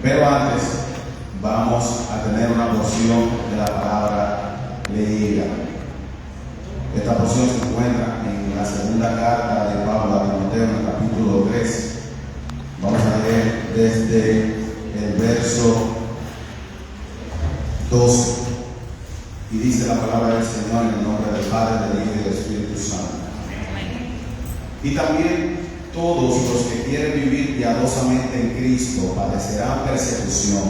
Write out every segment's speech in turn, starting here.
Pero antes vamos a tener una porción de la palabra leída. Esta porción se encuentra en la segunda carta de Pablo a Timoteo, en el capítulo 3. Vamos a leer desde el verso 12. Y dice la palabra del Señor en el nombre del Padre, del Hijo y del Espíritu Santo. Y también todos los que quieren vivir piadosamente en Cristo padecerán persecución,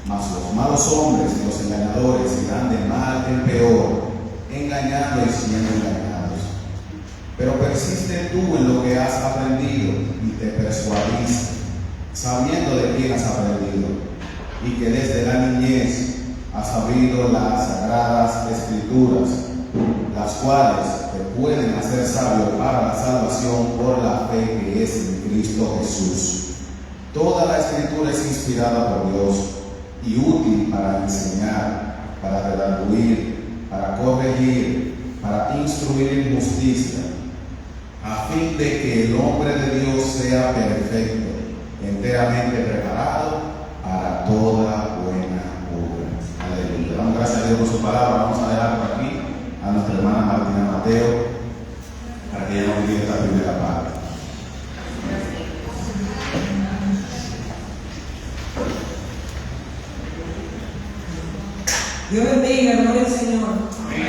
mas los malos hombres y los engañadores irán de mal en peor, engañando y siendo engañados. Pero persiste tú en lo que has aprendido y te persuadiste, sabiendo de quién has aprendido, y que desde la niñez has sabido las sagradas escrituras, las cuales te pueden hacer sabio para la salvación por la fe que es en Cristo Jesús. Toda la escritura es inspirada por Dios y útil para enseñar, para redarguir, para corregir, para instruir en justicia, a fin de que el hombre de Dios sea perfecto, enteramente preparado para toda buena obra. Aleluya. Damos gracias a Dios por su palabra. Vamos a dejar por aquí a nuestra hermana Martina Mateo para que ella nos diga esta primera parte. Dios bendiga, gloria al Señor.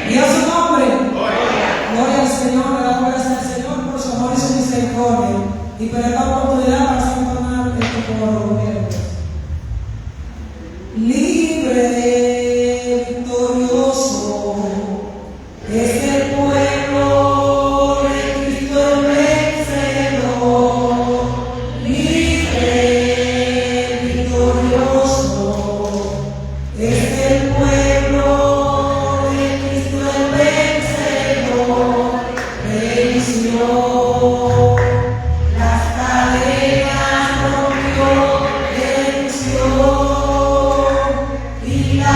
Y a su nombre. Gloria al Señor, le damos gracias al Señor por su amor y su misericordia. Y por esta oportunidad para hacer entonar este coro. Libre, victorioso, es el pueblo de Cristo el vencedor. Libre, victorioso, es el pueblo de Cristo el vencedor. Venció las cadenas, rompió, venció. Y la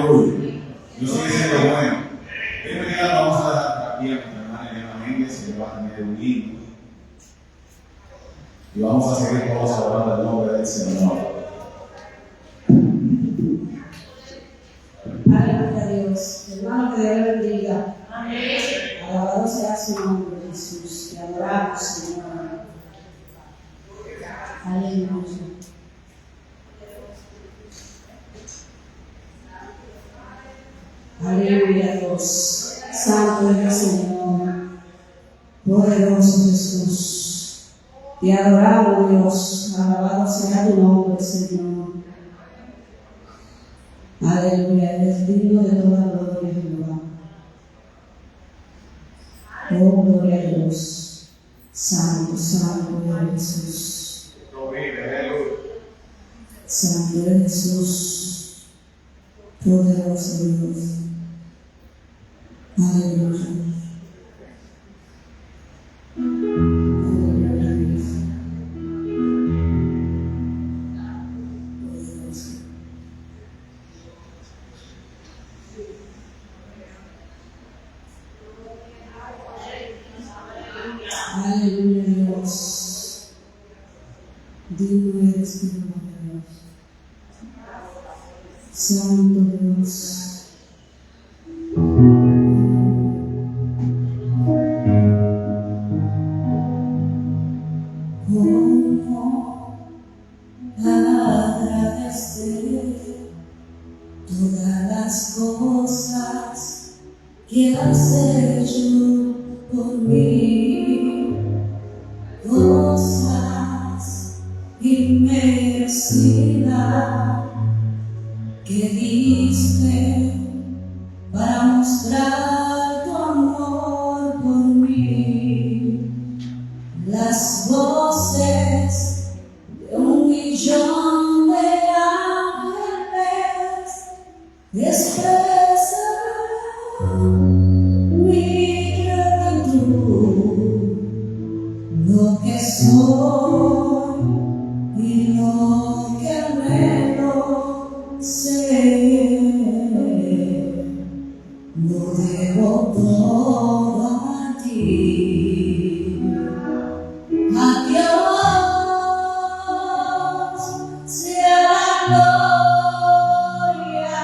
Aleluya. Dios sigue siendo bueno. Esta mañana vamos a dejar aquí a nuestra hermana Elena Méndez, que va a tener un himno. Y vamos a seguir todos adorando el nombre del Señor. Aleluya a Dios. Hermano, que Dios le bendiga. Amén. Alabado sea su nombre, Jesús. Te adoramos, Señor. Aleluya. Aleluya, Dios. Santo es el Señor. Poderoso Jesús. Te adoramos, Dios. Alabado sea tu nombre, Señor. Aleluya. Eres digno de toda gloria, Jehová. Oh, gloria a Dios. Santo, santo es Jesús. Santo es Jesús. Poderoso Dios. Aleluya. Aleluya, Dios. Digno eres tu nombre, Dios. Santo Dios. ¿Cómo agradecer todas las cosas que has hecho por mí? Cosas inmerecidas que diste para mostrar tu amor por mí. Las voces de 1,000,000 de ángeles expresarán mi gratitud. Lo que soy y lo que anhelo ser, lo debo todo a ti. A Dios sea la gloria.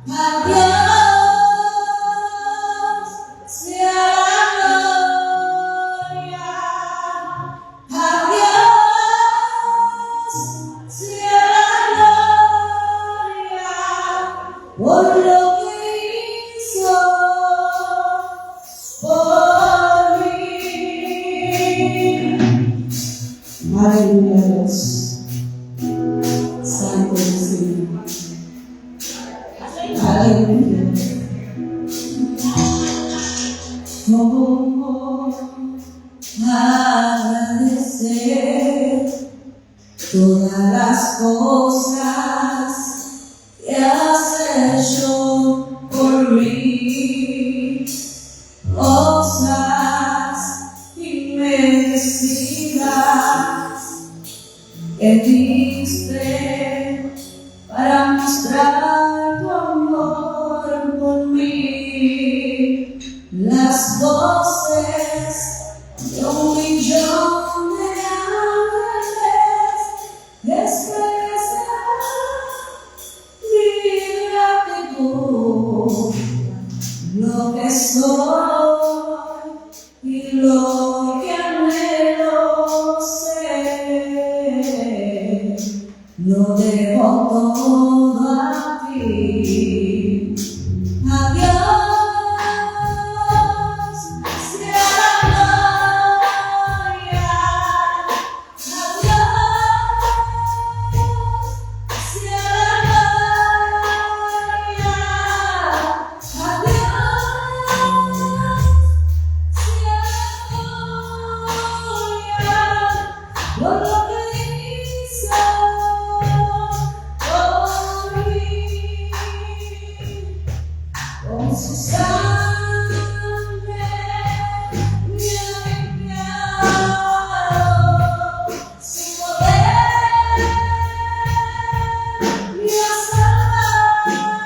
A Dios sea la gloria. A Dios sea la gloria por lo que hizo por mí. Aleluya, Dios. Santo es el Señor. Aleluya. ¿Cómo agradecer todas las cosas que has hecho por mí? Cosas inmerecidas que diste para mostrar tu amor por mí. Las voces de 1,000,000 de ángeles expresan mi gratitud. Lo que soy y lo que anhelo ser, lo debo todo a ti. A Dios sea la gloria. A Dios sea la gloria. A Dios sea la gloria por lo que hizo por mí. Con su sangre me ha limpiado, su poder me ha salvado.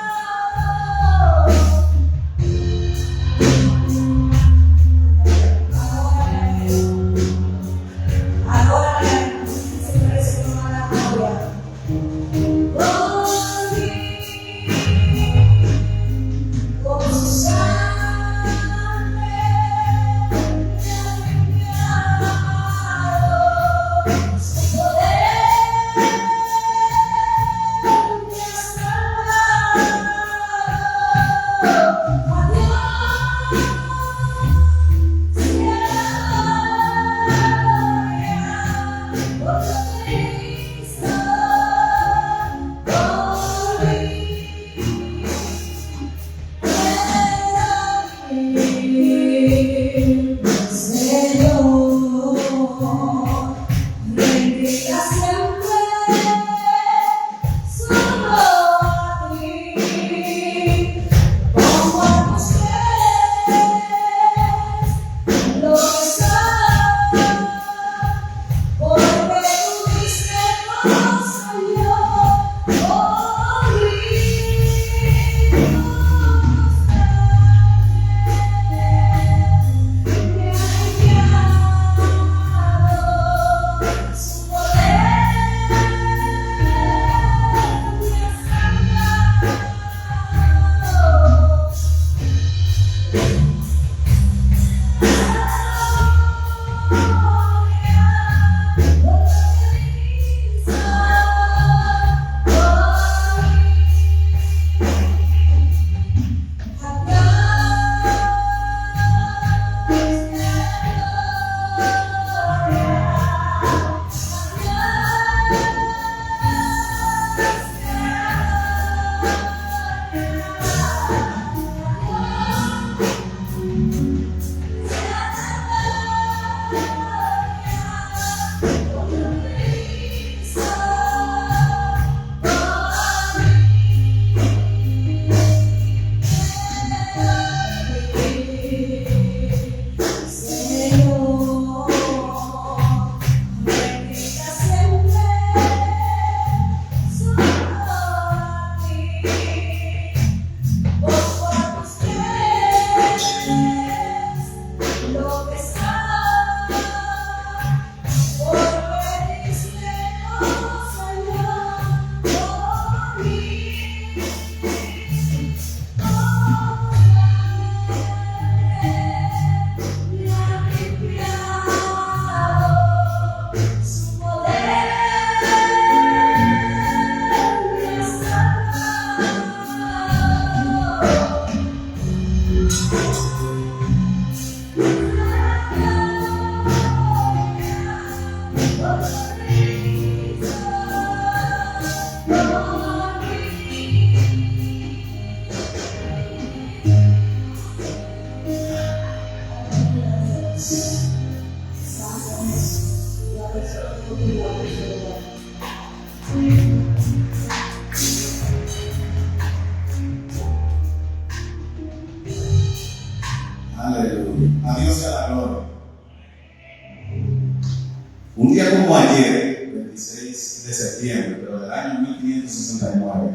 6 de septiembre, pero del año 1569,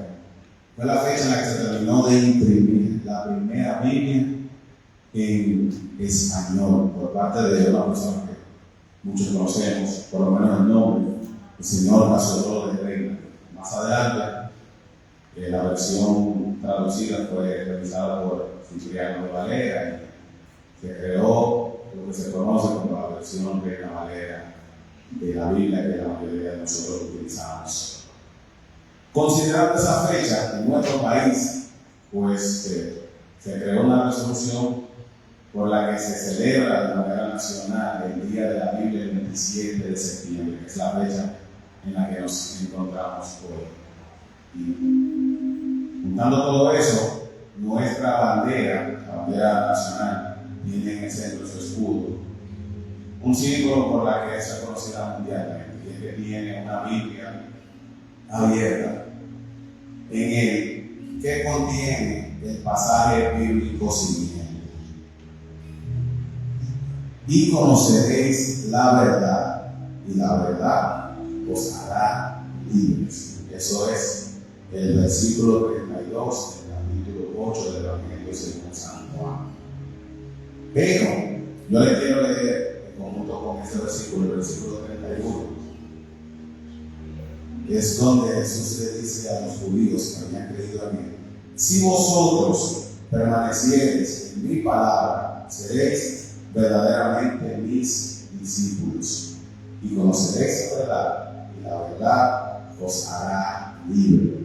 fue la fecha en la que se terminó de imprimir la primera Biblia en español por parte de una persona que muchos conocemos, por lo menos el nombre, el señor Casiodoro de Reina. Más adelante, la versión traducida fue realizada por Cipriano de Valera y se creó lo que se conoce como la versión de la Valera de la Biblia que la mayoría de nosotros utilizamos. Considerando esa fecha en nuestro país, pues se creó una resolución por la que se celebra de manera nacional el Día de la Biblia el 27 de septiembre, que es la fecha en la que nos encontramos hoy. Y juntando todo eso, nuestra bandera, la bandera nacional, tiene en el centro su escudo, un símbolo por la que es reconocida mundialmente, y es que tiene una Biblia abierta en él que contiene el pasaje bíblico siguiente: y conoceréis la verdad, y la verdad os hará libres. Eso es el versículo 32 del capítulo 8 del Evangelio según San Juan. Pero yo le quiero leer en conjunto con este versículo, el versículo 31. Es donde Jesús le dice a los judíos que habían creído en él: si vosotros permaneciereis en mi palabra, seréis verdaderamente mis discípulos, y conoceréis la verdad, y la verdad os hará libre.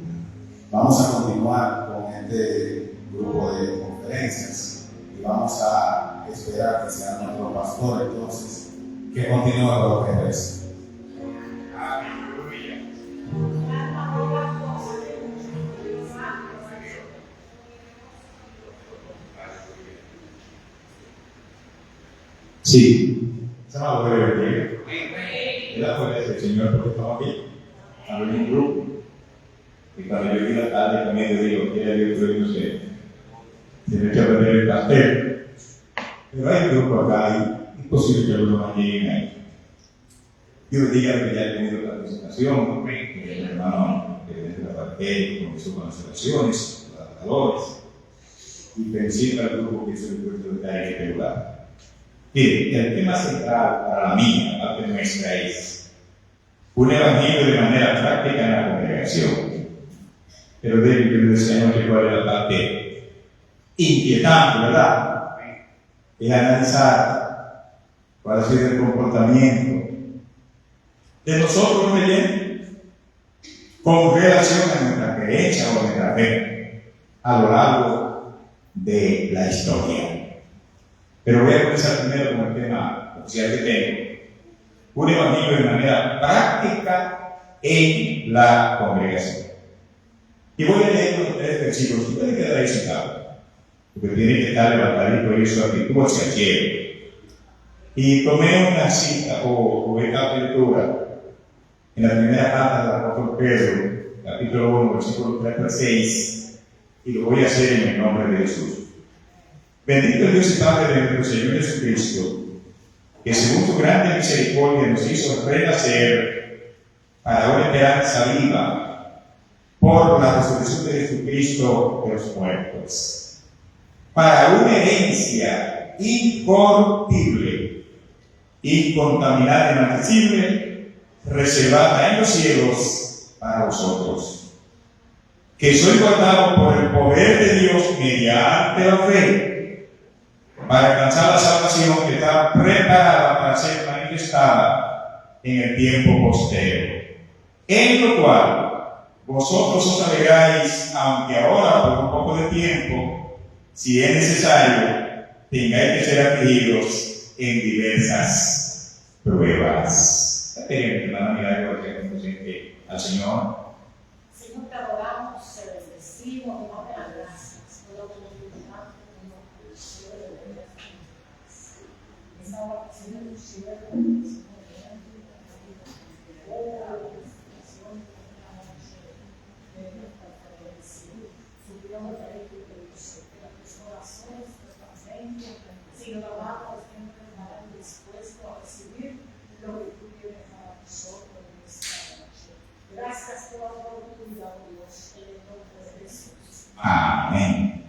Vamos a continuar con este grupo de conferencias y vamos a esperar que sea nuestro pastor entonces que continúe con lo que resta. Sí, sábado de bendiga. Es la fuerza del Señor porque estamos aquí. Hablo en un grupo. Y cuando yo vi la tarde también le digo, quiere Dios, pero no sé. Se me echa a perder el pastel. Pero hay un grupo acá y es posible que algunos más lleguen ahí. Yo diga que ya he tenido la presentación, que el hermano de la parte comenzó con las oraciones, con los valores, y pensé al grupo que se le puede tratar en este lugar. Bien, el tema central para la mía, la parte nuestra, es un evangelio de manera práctica en la congregación. Pero David, yo le decía anoche cuál es la parte inquietante, ¿verdad? Es analizar cuál ha sido el comportamiento de nosotros creyentes con relación a nuestra creencia o nuestra fe a lo largo de la historia. Pero voy a comenzar primero con el tema oficial que tengo: un evangelio de manera práctica en la congregación. Y voy a leer los 3 versículos. Usted puede quedar ahí sentado, porque tiene que estar levantadito y su actitud hacia el cielo. Y tomé una cita o esta lectura en la primera carta del apóstol Pedro, capítulo 1, versículo 3 al 6, y lo voy a hacer en el nombre de Jesús. Bendito el Dios y Padre de nuestro Señor Jesucristo, que según su grande misericordia nos hizo renacer para una esperanza viva por la resurrección de Jesucristo de los muertos, para una herencia incorruptible, incontaminada y inaccesible, reservada en los cielos para vosotros, que sois guardados por el poder de Dios mediante la fe, para alcanzar la salvación que está preparada para ser manifestada en el tiempo postero, en lo cual vosotros os alegráis, aunque ahora por un poco de tiempo, si es necesario, tengáis que ser afligidos en diversas pruebas. Hermana, mira, que al Señor. Señor, te adoramos, te bendecimos, te damos las gracias por la oportunidad. Esa oración nos lleva a si lo amamos, siempre estarán dispuestos a recibir lo que tú tienes para nosotros en esta noche. Amén.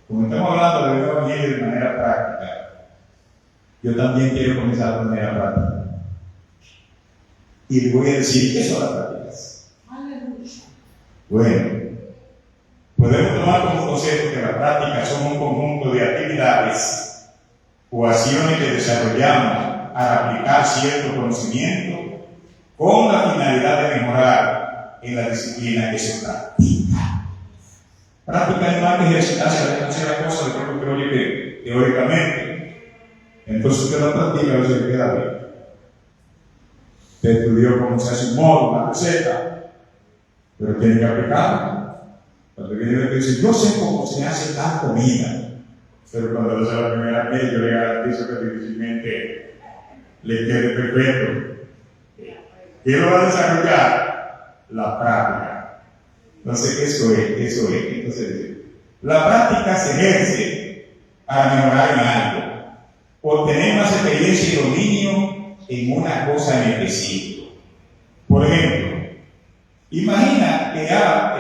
Como estamos hablando del Evangelio de manera práctica, yo también quiero comenzar de manera práctica. Y les voy a decir qué son las prácticas. Bueno, podemos tomar como concepto que las prácticas son un conjunto de actividades o acciones que desarrollamos al aplicar cierto conocimiento con la finalidad de mejorar en la disciplina que se practica. Práctica es más que ejercitarse a hacer las cosas de lo que oye teóricamente. Entonces usted la practica, a veces le queda bien. Usted estudió cómo se hace un modo, una receta, pero tiene que aplicarla. Cuando viene a decir, yo sé cómo se hace la comida, pero cuando lo hace la primera vez, yo le garantizo que difícilmente le quede perfecto. ¿Quién lo va a desarrollar? La práctica. Entonces, eso es. Entonces, la práctica se ejerce para mejorar en algo, obtener más experiencia y dominio en una cosa en específico. Por ejemplo, imagina que ha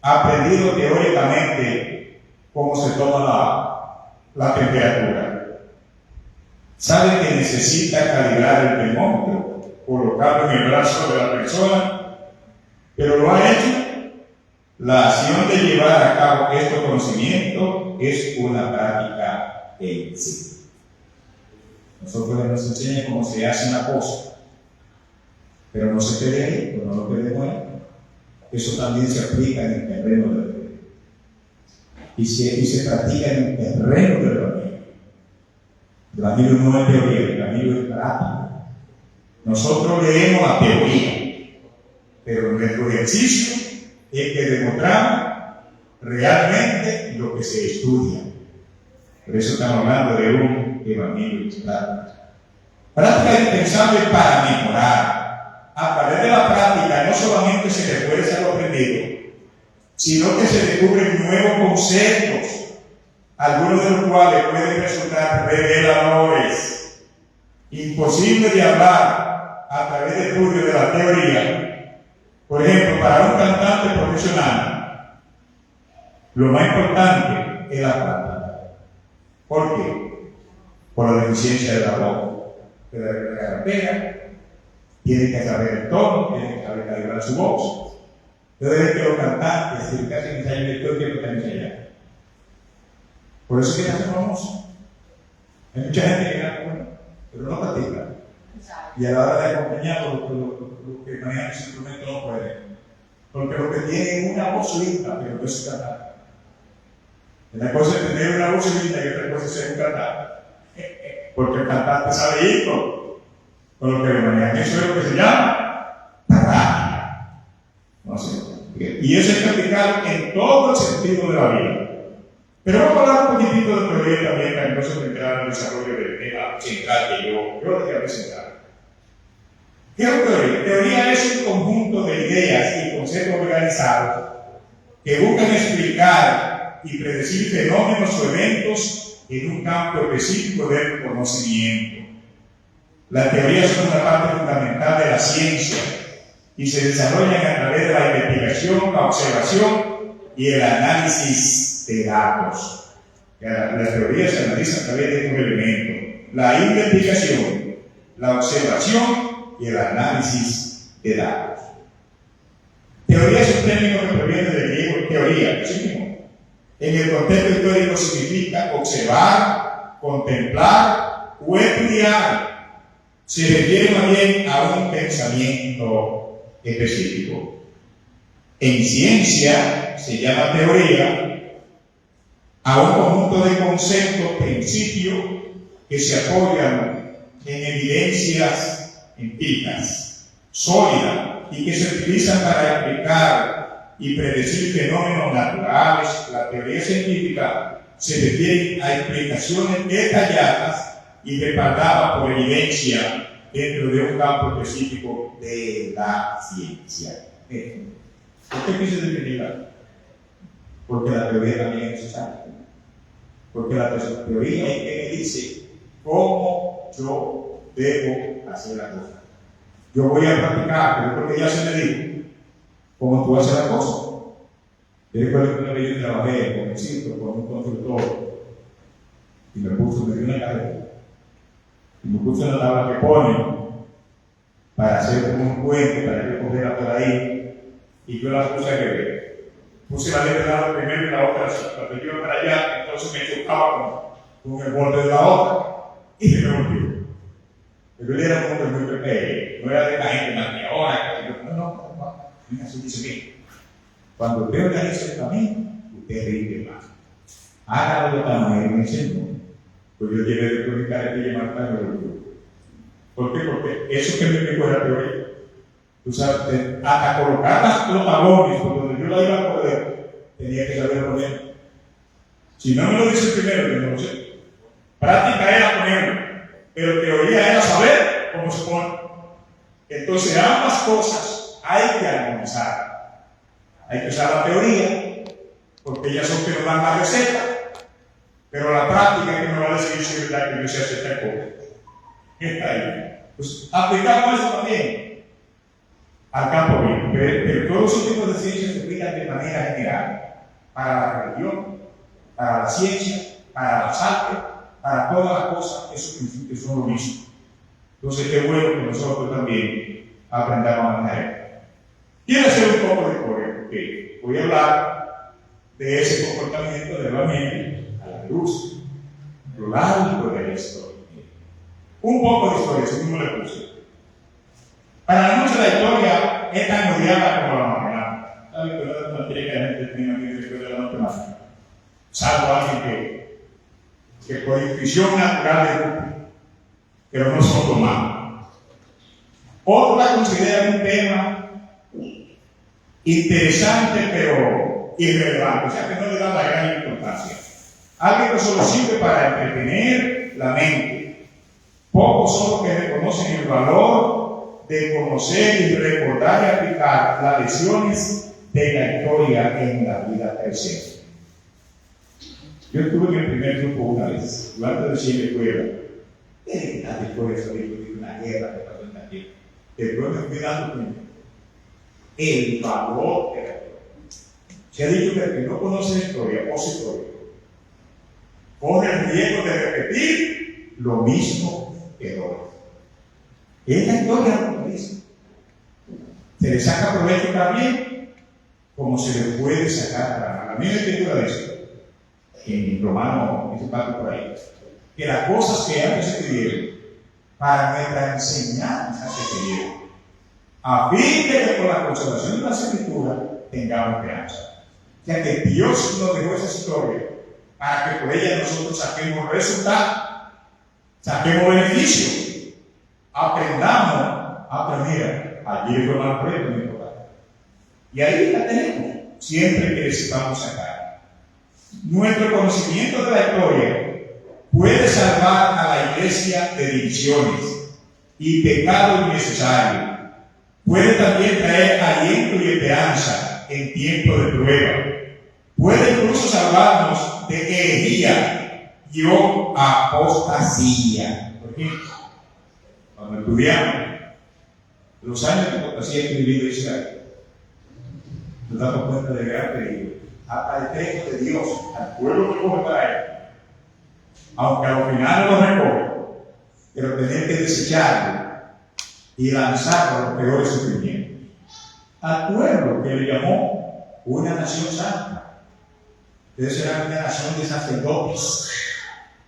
aprendido teóricamente cómo se toma la temperatura. Sabe que necesita calibrar el termómetro, colocarlo en el brazo de la persona, pero lo ha hecho. La acción de llevar a cabo estos conocimientos es una práctica en sí. Nosotros nos enseñan cómo se hace una cosa, pero no se quede ahí, no lo quedemos ahí. Eso también se aplica en el terreno de la fe. Y se practica en el terreno de la fe. El Evangelio no es teoría, el Evangelio es práctica. Nosotros leemos la teoría, pero nuestro ejercicio es que demostramos realmente lo que se estudia. Por eso estamos hablando de un evangelio práctico. Práctica indispensable para mejorar. A través de la práctica no solamente se refuerza lo aprendido, sino que se descubren nuevos conceptos, algunos de los cuales pueden resultar reveladores. Imposible de hablar a través del estudio de la teoría. Por ejemplo, para un cantante profesional, lo más importante es la práctica. ¿Por qué? Por la deficiencia de la voz, de la gargantera, tiene que saber el tono, tiene que saber calibrar su voz. Entonces, que los cantantes, si casi ensayan el tono, tienen que ensayar. Por eso quieren ser famosos. Hay mucha gente que gana bueno, pero no practica. Y a la hora de acompañar los que manejan ese instrumento no pueden. Porque los que tienen una voz linda, pero no es cantante. Una cosa es tener una voz linda y otra cosa es ser un cantante. Porque el cantante sabe ir con lo que le manejan. Eso es lo que se llama práctica. No sé. Y eso es practicar en todo el sentido de la vida. Pero vamos a hablar un poquitito de teoría también, para no se entrar en el desarrollo del tema central que yo le quiero presentar. ¿Qué es teoría? Teoría es un conjunto de ideas y conceptos organizados que buscan explicar y predecir fenómenos o eventos en un campo específico del conocimiento. Las teorías son una parte fundamental de la ciencia y se desarrollan a través de la investigación, la observación y el análisis de datos. La teoría se analiza a través de estos elementos: la investigación, la observación y el análisis de datos. Teoría es un término que proviene del griego teoría, ¿sí mismo? En el contexto histórico significa observar, contemplar o estudiar. Se refiere más bien a un pensamiento específico. En ciencia se llama teoría a un conjunto de conceptos, principios que se apoyan en evidencias empíricas, sólidas y que se utilizan para explicar y predecir fenómenos naturales. La teoría científica se refiere a explicaciones detalladas y respaldadas por evidencia dentro de un campo específico de la ciencia. ¿Por qué quise definirla? Porque la teoría también es necesaria. Porque la teoría es que me dice cómo yo debo hacer la cosa. Yo voy a practicar, pero porque ya se me dijo cómo tú haces la cosa. Yo recuerdo que una vez yo trabajé con el circo, con un constructor, y me dio una carretera, y me puso una tabla que ponen para hacer un puente, para que cogiera por ahí, y yo la puse a beber. Puse la letra de lado primero y la otra así, cuando yo iba para allá, entonces me chocaba con el borde de la otra, y se me volvió. Pero él era un hombre muy pequeño, no era de la gente más que ahora, no, mira, así dice bien. Cuando usted organiza el camino, usted rinde más. Hágalo de esta manera, me enseñó. Pues yo llevé de mi carretilla y marcar el grupo. ¿Por qué? Porque eso que me pegó era teoría. Tú sabes, hasta colocar los talones por donde yo la iba a poder, tenía que saber poner. Si no me lo dice primero, yo no lo sé. Práctica era ponerlo, pero teoría era saber cómo se pone. Entonces, ambas cosas hay que armonizar. Hay que usar la teoría, porque ellas son que nos dan la receta, pero la práctica es que me va a decir si es verdad que yo sé hacer tal cosa. Está ahí. Pues aplicamos eso también al campo bien, pero todos esos tipos de ciencias se aplican de manera general para la religión, para la ciencia, para las artes, para todas las cosas, esos principios son lo mismo. Entonces, qué bueno que nosotros también aprendamos a manejar. Quiero hacer un poco de historia, porque voy a hablar de ese comportamiento de la mente a la luz, lo largo de la historia. Un poco de historia, si mismo le puse. Para muchos la historia es tan odiada como la matemática. La historia no tiene que haber tenido ni de la matemática. Salvo alguien que por intuición natural le gusta, pero no son tomados. Otros la consideran un tema interesante, pero irrelevante, o sea que no le da la gran importancia. Algo que solo sirve para entretener la mente. Pocos son los que reconocen el valor de conocer y recordar y aplicar las lecciones de la historia en la vida presente. Yo estuve en el primer grupo una vez, yo antes decía en la escuela, después de salir de una guerra que pasó en la tierra, después me fui dando cuenta el valor de la historia. Se ha dicho que el que no conoce la historia o su historia corre el riesgo de repetir lo mismo que otros. Esta historia lo dice. Se le saca provecho también como se le puede sacar a la misma escritura dice en Romano, ese parte por ahí, que las cosas que antes se escribieron para nuestra enseñanza se escribieron, a fin de que por la conservación de las escrituras tengamos esperanza. O sea que Dios nos dejó esa historia para que por ella nosotros saquemos resultados, saquemos beneficio, aprendamos. Pero mira, allí fue mal proyecto, mi papá. Y ahí la tenemos, siempre que necesitamos sacar. Nuestro conocimiento de la historia puede salvar a la iglesia de divisiones y pecados innecesarios. Puede también traer aliento y esperanza en tiempo de prueba. Puede incluso salvarnos de herejía y o apostasía. Por ejemplo, cuando estudiamos los años de apostasía que vivido Israel, nos damos cuenta del gran peligro, hasta el texto de Dios, al pueblo que coge para él, aunque a los finales lo recoge, pero tener que desecharlo y lanzarlo a los peores sufrimientos. Al pueblo que le llamó una nación santa. Ustedes serán una nación de sacerdotes.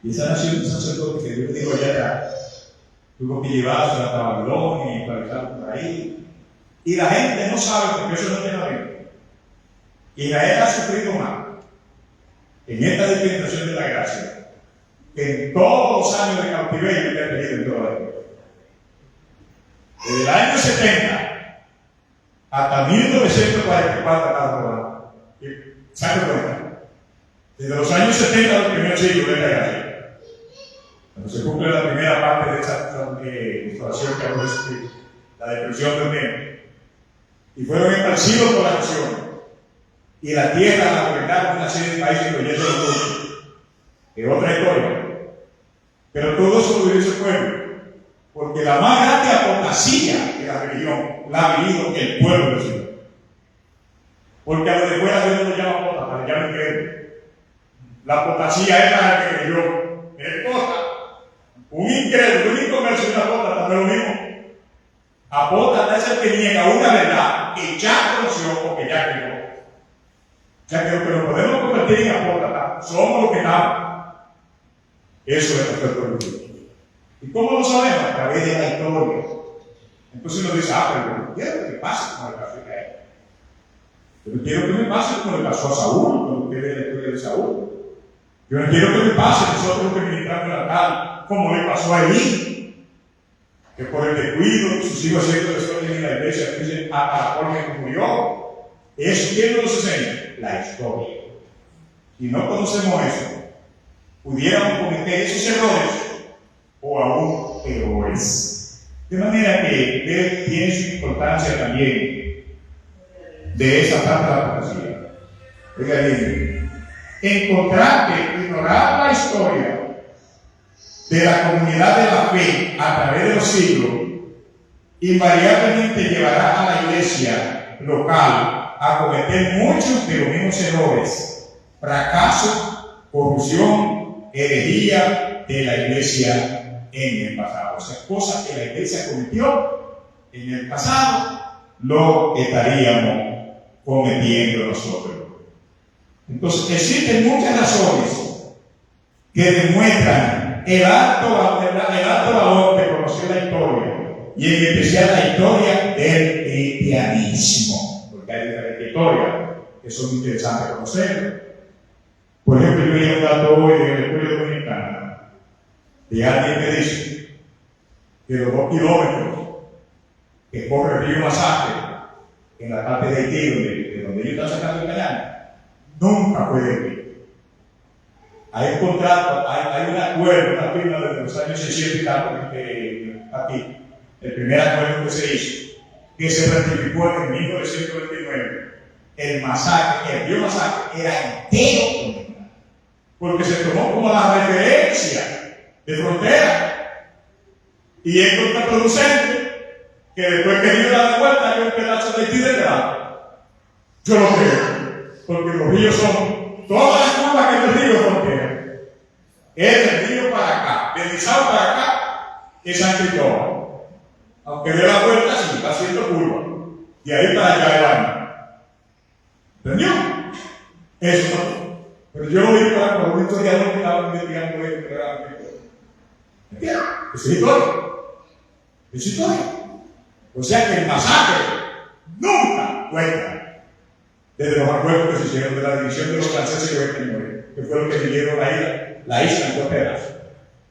Y esa nación de sacerdotes que Dios dijo allá atrás, tuvo que llevarse a la Babilonia y esclavizarlo por ahí. Y la gente no sabe porque eso no tiene la Biblia. Israel ha sufrido más en esta dispensación de la gracia que en todos los años de cautiverio que ha tenido en toda la tierra. Desde el año 70 hasta 1944 cada programa. ¿Sabe cuenta? Desde los años 70 a los primeros siglos de la gracia. Cuando se cumple la primera parte de esta instalación que habló de la destrucción del reino. Y fueron esparcidos por la nación. Y la tierra la gobernaron una serie de países incluyendo los turcos. Es otra historia. Pero todo eso lo vivió ese pueblo. Porque la más grande apostasía de la religión la ha vivido el pueblo del Señor. Porque a lo de fuera Dios no lo llama apóstata, le llama incrédulo. La apostasía es la que creyó. Es cosa. Un incrédulo, un inconverso y una apóstata no es lo mismo. Apóstata es el que niega una verdad que ya conoció o que ya creyó. O sea que lo que nos podemos convertir en apóstata somos los que estamos. Eso es nuestro problema. ¿Y cómo lo sabemos? A través de la historia. Entonces uno dice, pero yo quiero que me pase como le pasó a Israel. Yo no quiero que me pase como le pasó a Saúl, como que ve la historia de Saúl. Yo no quiero que me pase nosotros que ministramos la tal, como le pasó a Elí, que por el descuido, sus hijos siendo después en la iglesia, dicen, a la forma que murió. Eso, ¿quién nos enseña? La historia. Si no conocemos eso, pudiéramos cometer esos errores o aún peores. De manera que tiene su importancia también de esa parte de la profecía. Oiga bien, encontrar que ignorar la historia de la comunidad de la fe a través de los siglos invariablemente llevará a la iglesia local a cometer muchos de los mismos errores, fracaso, corrupción, herejía de la iglesia en el pasado. O sea, cosas que la iglesia cometió en el pasado, lo estaríamos cometiendo nosotros. Entonces, existen muchas razones que demuestran el alto valor de conocer la historia, y en especial la historia del cristianismo, porque hay diferentes historias que son interesantes conocer. Por ejemplo, yo leí un dato hoy de la Escuela Dominicana de alguien que dice que los 2 kilómetros que corre el río Masacre en la parte de Haití, de donde ellos están sacando el cañón, nunca fue de aquí. Hay un contrato, hay un acuerdo, una firma desde los años 60 y tanto aquí, el primer acuerdo que se hizo, que se ratificó en 1929. El masacre, el río Masacre era entero, porque se tomó como la referencia de frontera, y es contraproducente que después que dio la vuelta hay un pedazo de Haití detrás. Yo lo creo, porque los ríos son todas las curvas que el río frontera. Es del río para acá, del Izao para acá, es San Cristóbal. Aunque dé la vuelta, sí, está haciendo curva. Y ahí para allá el año. ¿Entendió? Eso no. Pero yo lo vi por un historiador que estaba investigando esto, que era ¿entiendes? Es historia. Es historia. O sea que el masacre nunca cuenta. Desde los acuerdos que se hicieron de la división de los franceses y los españoles, que fue lo que dividieron la isla en 2 pedazos.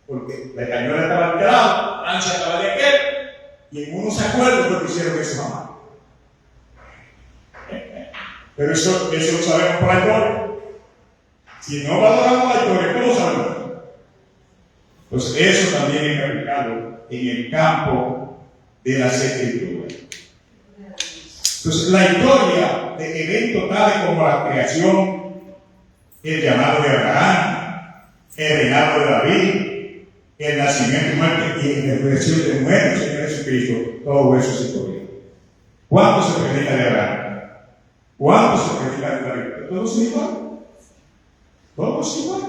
Porque la española estaba de este lado, Francia estaba de aquel, y en unos acuerdos fue que hicieron eso jamás. Pero eso lo sabemos por la historia. Si no valoramos la historia, ¿cómo sabemos? Entonces, eso también es aplicado en el campo de las escrituras. Entonces, la historia de eventos tales como la creación, el llamado de Abraham, el reinado de David, el nacimiento y muerte y la resurrección de nuestro Señor Jesucristo, todo eso es historia. ¿Cuánto se predica de Abraham? ¿Cuánto se predica de David? ¿Todos son igual? ¿Todos son igual?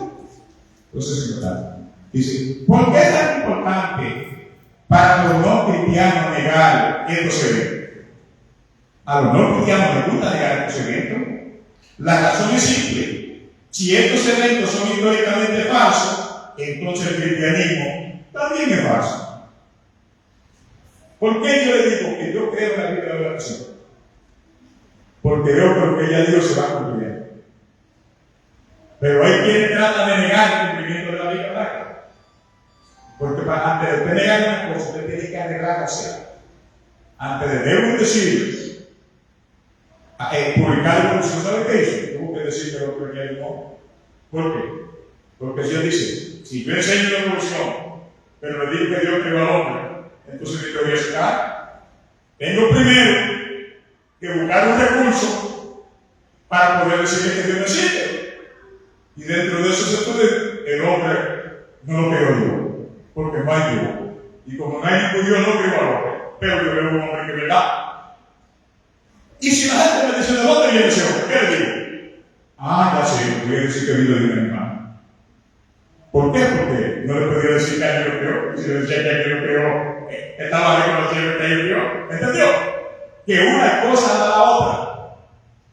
Entonces es importante. Dice, ¿por qué es tan importante para los no cristianos negar estos eventos? A los no cristianos les gusta negar estos eventos. La razón es simple. Si estos eventos son históricamente falsos, entonces el cristianismo también es falso. ¿Por qué yo le digo que yo creo en la Biblia de la oración? Porque veo que lo que ella dijo se va cumpliendo. Pero hay quienes tratan de negar el cumplimiento de la Biblia, ¿verdad? Porque antes de usted negar una cosa, usted tiene que arreglar, o sea, antes de leer un decir, publicar la evolución, ¿sabe qué hizo? Tuvo que decir que lo que venía no. ¿Por qué? Porque Dios dice, si yo enseño la evolución, pero le digo que Dios creó al hombre, entonces mi teoría se cae. Tengo primero que buscar un recurso para poder decirle que Dios no existe. Y dentro de esos estudios, el hombre no lo creó yo, porque no hay Dios. Y como no hay ningún Dios, no creó al hombre. Pero yo veo un hombre que me da. Y si la gente me dice, ¿de dónde viene ese hombre? ¿Qué le digo? Ya sé, voy a decir que vino de un animal. ¿Por qué? Porque no le podía decir que alguien lo creó. Si le decía que alguien lo creó, estaba reconociendo que alguien lo creó. ¿Entendió? Que una cosa da la otra.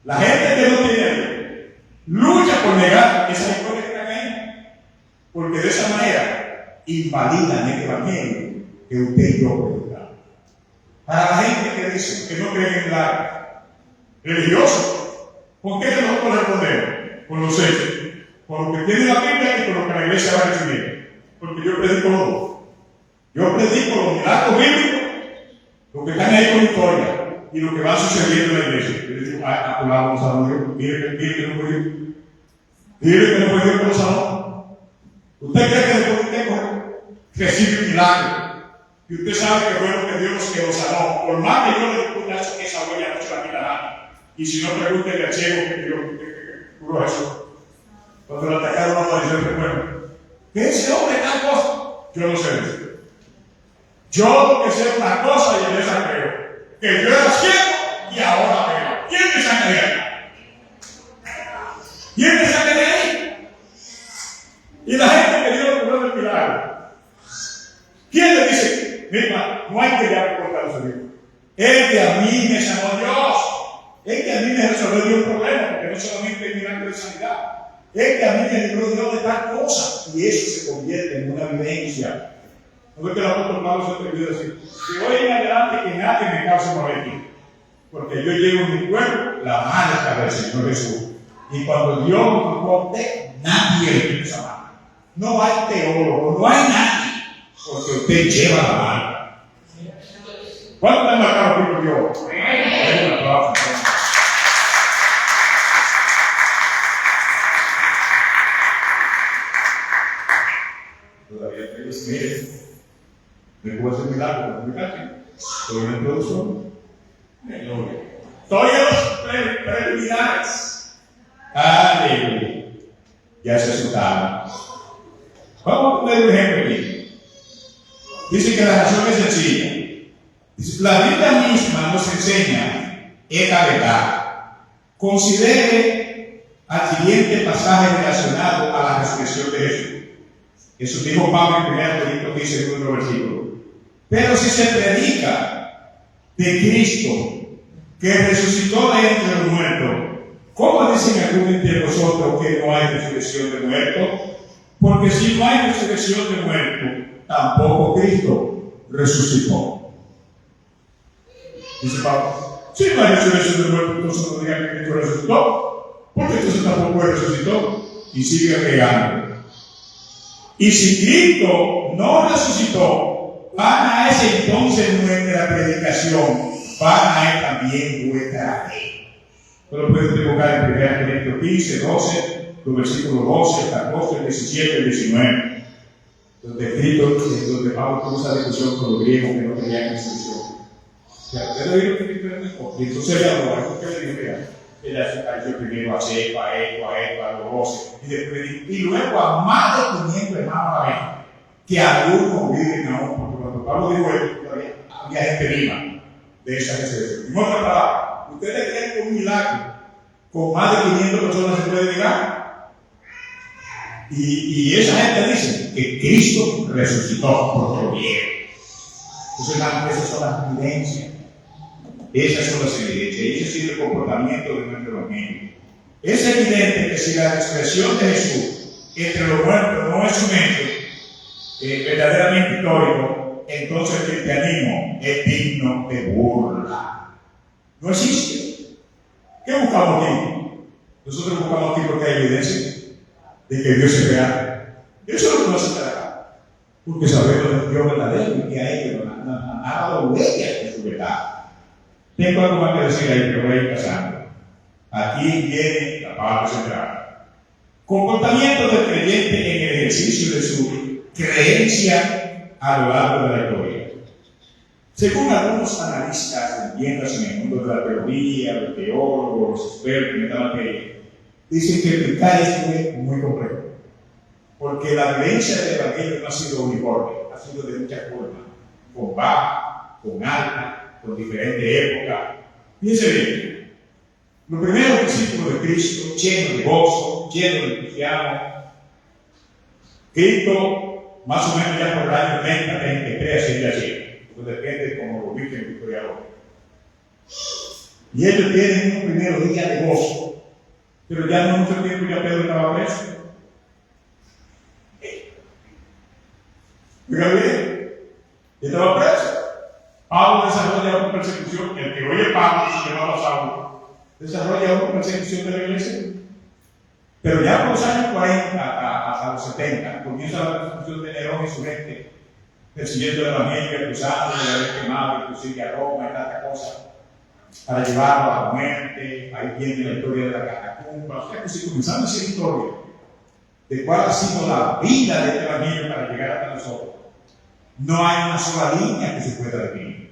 La gente que no tiene lucha por negar esas historias que están ahí. Porque de esa manera invalidan el evangelio que usted y yo predicamos. Para la gente que dice que no cree en el milagro religioso, ¿por qué no respondemos? Con los hechos, con lo que tiene la Biblia y con lo que la iglesia va a recibir. Porque yo predico los dos. Yo predico los milagros bíblicos, lo que están ahí con historia y lo que va sucediendo en la iglesia. Yo le digo, a tu lado no sabe Dios, mire que no puede ir. Mire que no puede ir con los salones. ¿Usted cree que después de usted recibe un milagro? Y usted sabe que fue lo que Dios que lo sanó. Por más que yo le discuta eso, esa huella no se la quita nada. Y si no, pregúntele al ciego que Dios curó eso. Cuando le atacaron a una aparición, recuerdo. ¿Qué ese hombre tal cosa? Yo no sé eso. Yo lo que sé es una cosa y en esa creo. Que yo era ciego y ahora veo. ¿Quién me saca de ahí? ¿Quién me saca de ahí? Y la gente que Dios curó del milagro. ¿Quién le dice? Mira, no hay que ya cortar los amigos. Es que a mí me sanó Dios. Es que a mí me resolvió Dios un problema, porque no solamente hay milagro de sanidad. Es que a mí me libró Dios de tal cosa. Y eso se convierte en una vivencia. ¿No ve que el apóstol Pablo se atrevió a decir? Que hoy en adelante que nadie me cause molestia. Porque yo llevo en mi cuerpo la mano establecida del Señor Jesús. Y cuando Dios me tocó a usted, nadie le quita esa mano. No hay teólogo, no hay nadie. Porque usted lleva la mano. ¿Cuánto están marcados por Dios? Hay un aplauso. Todavía tengo miren. Me puedo hacer milagro con mi casa. Estoy en el productor. Estoy en los preliminares. Aleluya. Ya se asustaron. Vamos a poner un ejemplo aquí. Dice que la razón es sencilla. Dice, la Biblia misma nos enseña esta verdad. Considere al siguiente pasaje relacionado a la resurrección de Jesús. Eso dijo Pablo en 1 Corintios 15, segundo versículo. Pero si se predica de Cristo que resucitó de entre los muertos, ¿cómo dicen algunos entre vosotros que no hay resurrección de muertos? Porque si no hay resurrección de muertos, tampoco Cristo resucitó. Dice Pablo, si no hay resurrección de muertos, entonces no digan que Cristo resucitó, porque entonces tampoco Él resucitó. Y sigue agregando. Y si Cristo no resucitó, vana es entonces nuestra predicación, vana es también vuestra fe. Esto lo puedes buscar en 1 Corintios 15, 12, los versículos 12, 14, 17 y 19. Donde Pablo tuvo esa discusión con los griegos que no tenían instrucción. Usted le dijo que Cristo era el mismo. Y entonces le habló, ¿por qué le dijo que él apareció primero a Cefa, a Eco, a los 12, y luego a más de 500 hermanos a la vez, que algunos viven aún, porque cuando Pablo dijo esto, todavía había gente viva de esa resurrección. En otras palabras, ¿ustedes creen que un milagro con más de 500 personas se puede negar? Y esa gente dice que Cristo resucitó por lo bien. Entonces, esas son las evidencias. Esas son las evidencias. Y ese ha sido el comportamiento de nuestro evangelio. Es evidente que si la expresión de Jesús entre los muertos no es un hecho verdaderamente histórico, entonces el cristianismo es digno de burla. No existe. ¿Qué buscamos aquí? Nosotros buscamos aquí porque hay evidencia de que Dios es real. Eso es lo que nos hace acá. Porque sabemos del Dios verdadero y que a ellos han dado huellas de su verdad. Tengo algo más que decir ahí, pero voy a ir pasando. Aquí viene la parte central. Comportamiento del creyente en el ejercicio de su creencia a lo largo de la historia. Según algunos analistas, entiendas en el mundo de la teoría, los teólogos, los expertos en esta materia, dicen que explicar esto es muy complejo. Porque la vivencia del evangelio no ha sido uniforme, ha sido de muchas formas, con baja, con alta, con diferentes épocas. Fíjense bien, Los primeros discípulos de Cristo, llenos de gozo, llenos de entusiasmo. Cristo, más o menos ya por el año 30, 33, así ya llega. Porque depende de cómo lo viste en Victoria ahora. Y ellos tienen un primer día de gozo. Pero ya no mucho tiempo ya Pedro estaba preso. Oiga bien, ya estaba preso. Pablo desarrolla una persecución. El que oye Pablo y se llamaba Saulo, desarrolla una persecución de la iglesia. Pero ya por los años 40 hasta los 70 comienza la persecución de Nerón y su gente, persiguiendo el evangelio, acusándole de haber quemado inclusive a Roma y tanta cosa, para llevarlo a la muerte. Ahí viene la historia de la catacumba. O sea que si comenzamos esa historia de cuál ha sido la vida de este evangelio para llegar hasta nosotros, no hay una sola línea que se pueda definir.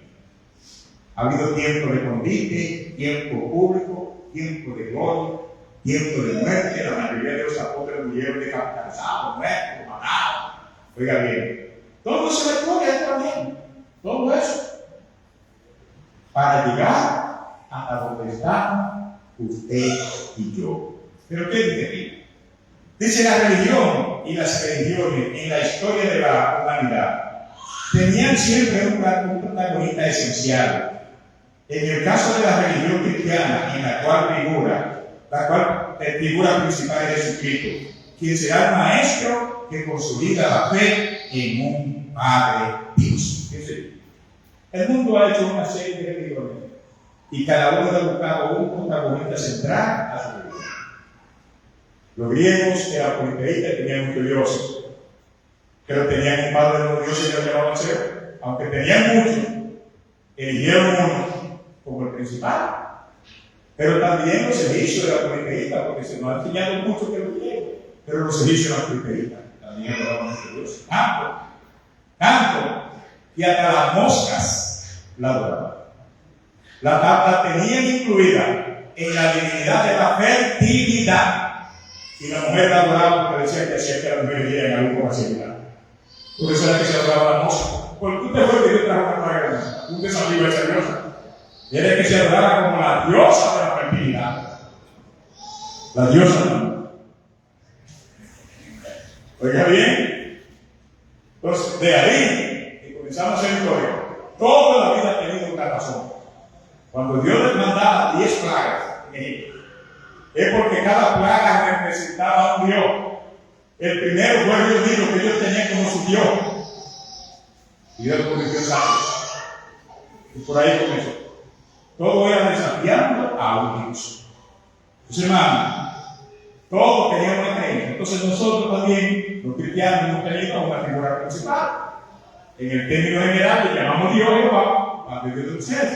Ha habido tiempo de convite, tiempo público, tiempo de gloria, tiempo de muerte. La mayoría de los apóstoles murieron decapitados, muertos, matados. Oiga bien, todo eso es la historia del evangelio. Todo eso para llegar hasta donde están usted y yo. ¿Pero qué dice aquí? Dice: la religión y las religiones en la historia de la humanidad tenían siempre un protagonista esencial. En el caso de la religión cristiana, en la cual figura principal es Jesucristo, quien será el maestro que consolida la fe en un Padre Dios. El mundo ha hecho una serie de religiones y cada uno ha buscado un protagonista central a su religión. Los griegos eran politeístas, tenían muchos dioses, pero tenían un padre de los dioses que lo llamaban Zeus. Aunque tenían muchos, eligieron uno como el principal. Pero también los egipcios eran politeístas, porque se nos han enseñado mucho que los griegos, pero los egipcios eran politeístas, también adoraban a muchos dioses. Tanto que hasta las moscas la adoraban. La tenían incluida en la divinidad de la fertilidad. Y la mujer la adoraba porque decía que hacía que la mujer diera en algo similar. Por eso era que se adoraba la mosca. Porque usted fue que Dios trajo una plaga de mosca. Usted sabía esa diosa. Y era que se adoraba como la diosa de la fertilidad. La diosa no. Oiga bien. Entonces, de ahí que comenzamos el historia. Toda la vida ha tenido una razón. Cuando Dios les mandaba 10 plagas en Egipto, es porque cada plaga representaba a un Dios. El primero fue el Dios Nilo, que ellos tenían como su Dios. Y Dios convirtió en sabio. Y por ahí comenzó. Todo era desafiando a un Dios. Entonces, hermanos, todos tenían una creencia. Entonces nosotros también, los cristianos, hemos tenido una figura principal. En el término general le llamamos Dios Jehová, Padre de los cielos.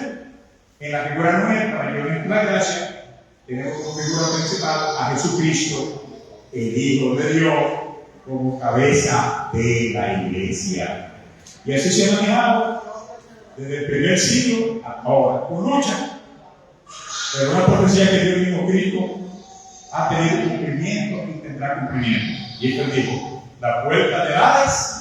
En la figura nuestra, en la gracia, tenemos como figura principal a Jesucristo, el Hijo de Dios, como cabeza de la iglesia. Y así se ha manejado desde el primer siglo hasta ahora, con lucha. Pero una profecía que Dios mismo Cristo ha tenido cumplimiento y tendrá cumplimiento. Y esto dijo: la puerta de Hades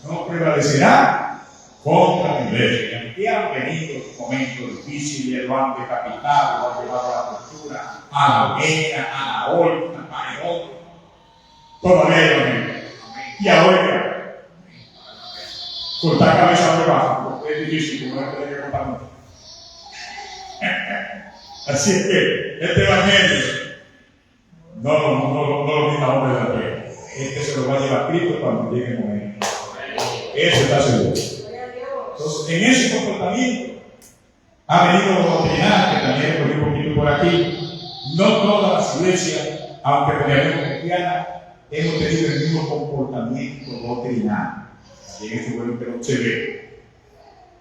no prevalecerá contra la iglesia. Y han venido momentos difíciles, lo han decapitado, lo han llevado a la tortura, a la hoguera, a la horca, al paredón. Todavía lo mismo. Y ahora, cortar cabeza de baja, es difícil, como no tiene que contar mucho. Así es que este evangelio no lo mismo hombre de la tierra. Este se lo va a llevar Cristo cuando llegue el momento. Eso está seguro. Entonces, en ese comportamiento ha venido lo doctrinal, que también lo un poquito por aquí. No todas las iglesias, aunque realmente cristianas, hemos tenido el mismo comportamiento doctrinal. También es bueno que no se ve.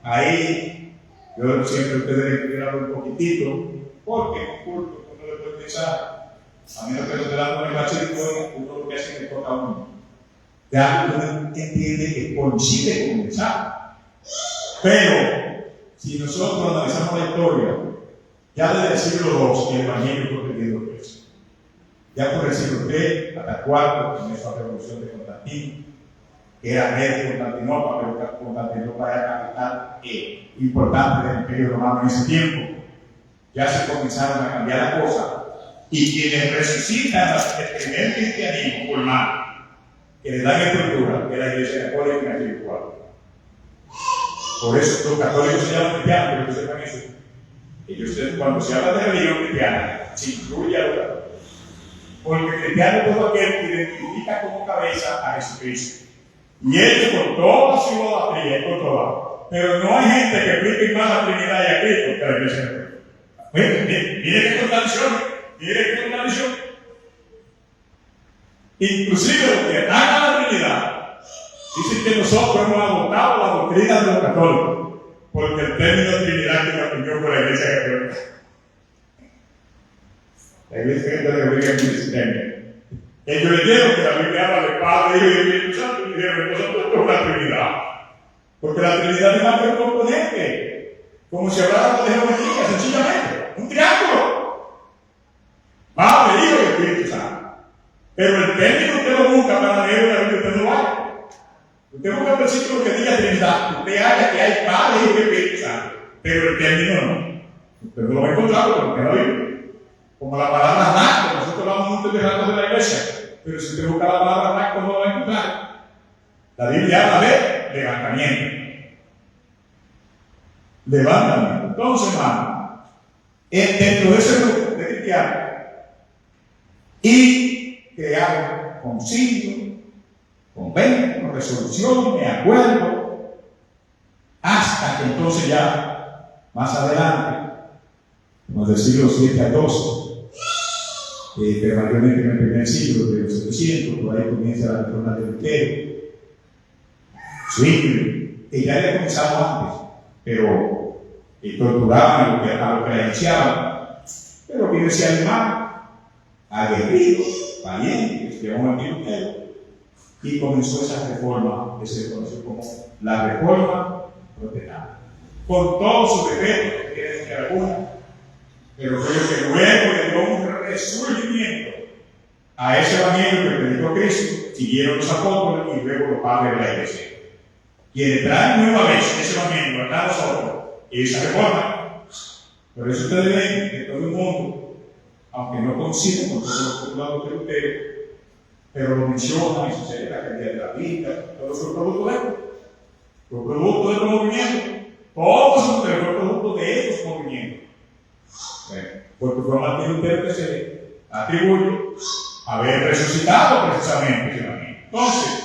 Ahí, yo siempre ustedes quiero hablar un poquitito, porque en culto uno le puede pensar, a menos que los de la nueva historia, uno lo que hace es toca a uno. Ya uno entiende que coincide con el mensaje. Pero, si nosotros analizamos la historia, ya desde el siglo II, el evangelio fue perdiendo peso. Ya por el siglo III hasta IV, en esa revolución de Constantino, que era rey de Constantinopla, pero Constantinopla era capital importante del Imperio Romano en ese tiempo. ya se comenzaron a cambiar las cosas, y quienes resucitan el primer cristianismo formal, que le dan estructura, que es la Iglesia Católica y la espiritual. Por eso los católicos se llaman cristianos, pero que sepan eso. Ellos, cuando se habla de religión cristiana, se incluye a los católicos. Porque cristiano es todo aquel que identifica como cabeza a Jesucristo. Y ellos con toda su idolatría y con toda. Pero no hay gente que explique más la Trinidad y a Cristo que la Iglesia Católica. Mire qué contradicción, mire qué contradicción. Inclusive los que atacan a la Trinidad dicen que nosotros hemos adoptado la doctrina de los católicos, porque el término Trinidad que nos pidió por la Iglesia Católica. La Iglesia Católica es muy extraña. Ellos leyeron que la Biblia habla de Padre, Hijo y Espíritu Santo, y dijeron, nosotros es la Trinidad. Porque la Trinidad es más que un componente, como si hablara de geometría, sencillamente, un triángulo. Padre, Hijo y Espíritu Santo. Pero el término usted lo busca para leer la Biblia, usted no lo haya. Usted busca un versículo que diga Trinidad, usted haya que hay Padre, Hijo y Espíritu Santo. Pero el término no. Usted no lo va a encontrar porque no lo Biblia. Como la palabra rapto, nosotros hablamos mucho de rapto de la iglesia, pero si usted busca la palabra rapto no lo va a encontrar. La Biblia habla de levantamiento. Levantamiento. Entonces, hermano, dentro de ese grupo de cristianos, y crearon concilios, conventos, resoluciones, acuerdos, hasta que entonces ya, más adelante, como del siglo 7 al 12, pero mayormente en el primer siglo, de los 700, por ahí comienza la reforma de Lutero, Zwingli, que ya había comenzado antes, pero torturaban a los que la iniciaban, pero que decía alemán, aguerrido, valiente, que aún aquí Lutero, y comenzó esa reforma que se conoció como la Reforma Protestante, con todos sus defectos, que tienen que alguna. Pero creo que luego le dio un resurgimiento a ese evangelio que predicó Cristo, siguieron los apóstoles y luego los padres de la iglesia. Quienes traen nueva vez ese evangelio a nosotros y esa reforma. Por eso ustedes ven que todo el mundo, aunque no coincide con todos los postulados de Lutero, pero lo mencionan y sucede la cantidad de la Biblia, todos son productos de esto. Los productos de estos movimientos, todos son productos de estos movimientos. Porque fue Martín Lutero que se atribuye haber resucitado precisamente ese evangelio. Entonces,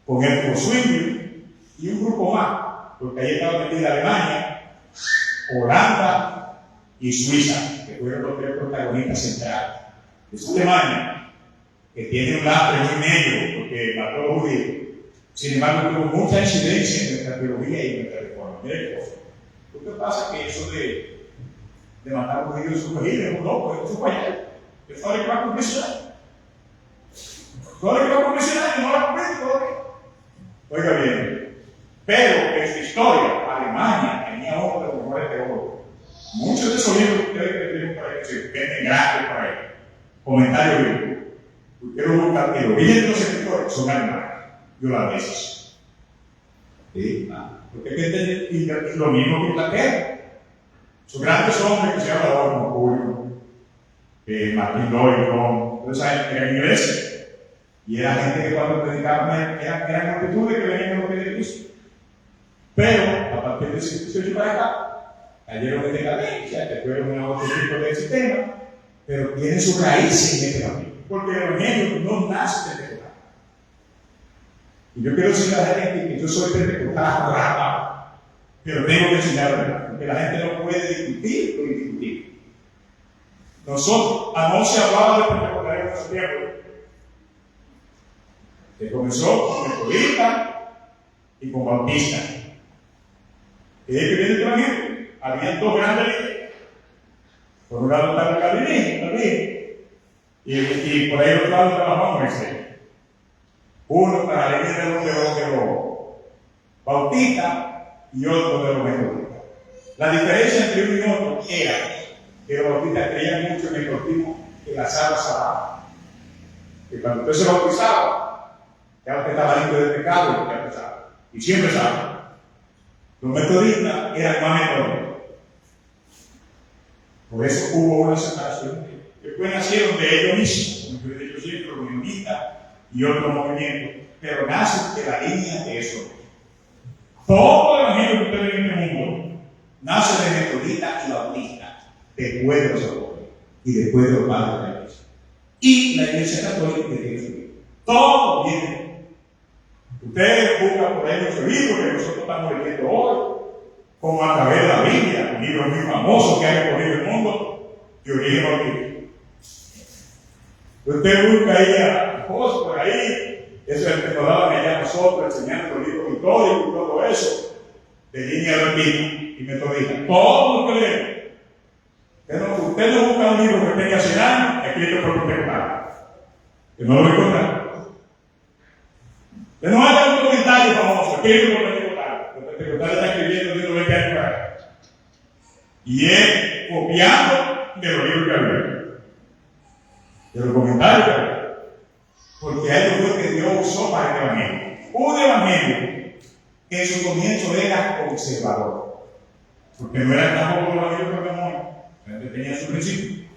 con el Zwingli y un grupo más, porque ahí estaba metida Alemania, Holanda y Suiza, que fueron los tres protagonistas centrales. Es Alemania, que tiene un lastre muy negro, porque mató a los judíos. Sin embargo, tuvo mucha incidencia en nuestra teología y en nuestra reforma. Mira qué cosa. Lo que pasa es que eso de matar a los judíos es un judío, es un loco, es un guayabo. Es todo lo que va a cumplir ese año. Todo lo que va a cumplir ese año no va a cumplir todavía. Oiga bien, pero en su historia, Alemania tenía uno de los mejores teólogos. Muchos de esos libros que ustedes escriben por ahí, que se venden gratis por ahí, comentarios bíblicos. Quiero buscar que los origen de los escritores son alemanes y holandeses. ¿Sí? Porque hay que entender lo mismo que Inglaterra. Son grandes hombres que se hablan ahora como Julio, Martín Lloyd, toda esa gente eran ingleses. Y era gente que cuando predicaban eran multitudes que venían de los pies de Cristo. Pero a partir del siglo XVIII para acá, cayeron en decadencia, que fueron a otro tipo de sistema, pero tienen su raíz en este camino. Porque el evangelio no nace de pecado. Y yo quiero decirle a la gente que yo soy pentecostal, pero tengo que enseñar la verdad, porque la gente no puede discutir lo indiscutible. Nosotros, anoche se hablaba de pentecostalismo en ese tiempo, que comenzó con metodista y con bautista. Y es que viene el evangelio. Habían dos grandes líderes. Por un lado estaba el calvinismo también, y por ahí otro lado estaba Juan Moisés. Uno para la línea de los bautistas y otro de los metodistas. La diferencia entre uno y otro era que los bautistas creían mucho en el bautismo que las aguas salaban. Que cuando usted se bautizaba, ya usted estaba libre de pecado, ya usted sabe. Y siempre sabe. Los metodistas eran más metódicos. Por eso hubo una separación. Después nacieron de ellos mismos, como yo he dicho siempre, los menonitas y otros movimientos, pero nacen de la línea de eso. Todo el evangelio que usted ve en este mundo nace de metodista y bautista, después de los apóstoles y después de los padres de la iglesia. Y la iglesia católica de Cristo. Todo viene. Ustedes buscan por ahí nuestro libro que nosotros estamos leyendo hoy, como a través de la Biblia, un libro muy famoso que ha recorrido el mundo, de origen bautista. Usted busca ahí a José por ahí, eso es el que nos daban allá a nosotros, enseñando los libros históricos y todo eso, de línea latina y metodista. Todo lo que leemos. Usted no busca un libro que tenga 100 años, escrito por Pentecostal, que no lo va a encontrar. Usted no haga un comentario famoso, escrito por Pentecostal. Los Pentecostales están escribiendo de 20 años para acá. Y es copiando de los libros que había. De los comentarios que había. Porque hay algo que Dios usó para el evangelio. Un evangelio que en su comienzo era conservador. Porque no era tampoco el evangelio que vemos hoy. Tenía su principio,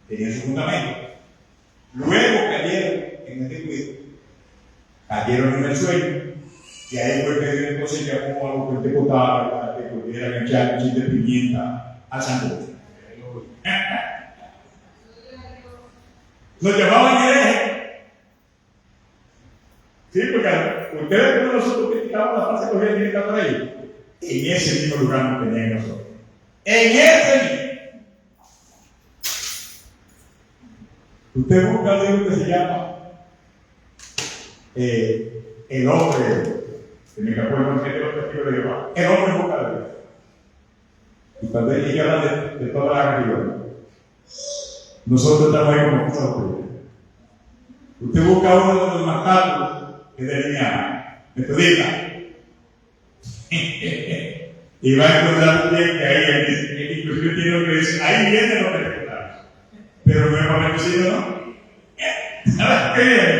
tenía su fundamento. Luego cayeron en el descuido, cayeron en el sueño, y ahí fue que Dios entonces llamó a los pentecostales para que pudieran echar un chiste de pimienta al santo. Nos llamaban herejes. Sí, porque ustedes como nosotros criticamos la frase corriente que está por ahí, en ese mismo lugar nos tenían nosotros. En ese mismo. Usted busca un libro que se llama El hombre, que me acuerdo que es de los testigos de Jehová, El hombre en busca de Dios. Y cuando ellos hablan de toda la religión, nosotros estamos ahí como nosotros. Usted busca uno de los marcados que es de línea metodista y va a encontrar también que ahí inclusive tiene lo que dice, ahí vienen los pentecostales, pero no es para bendecido, ¿no? ¿Sabes qué viene?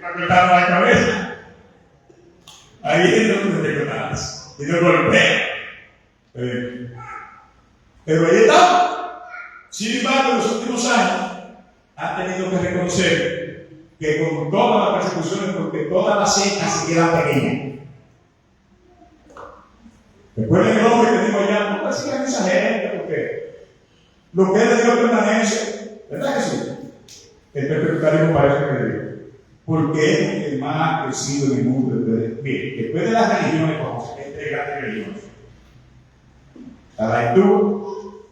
Para cortarnos la cabeza. Ahí vienen los pentecostales y nos golpean. Pero ahí estamos. Sin embargo, en los últimos años han tenido que reconocer que con todas las persecuciones, porque todas las sectas se quedan pequeñas. Recuerden el hombre que dijo allá, no persigan esa gente, porque lo que es de Dios permanece, ¿verdad que sí? El pentecostalismo parece que es Dios, porque es el más ha crecido en el mundo. Mire, después de las religiones famosas, hay 3 grandes religiones: la hindú,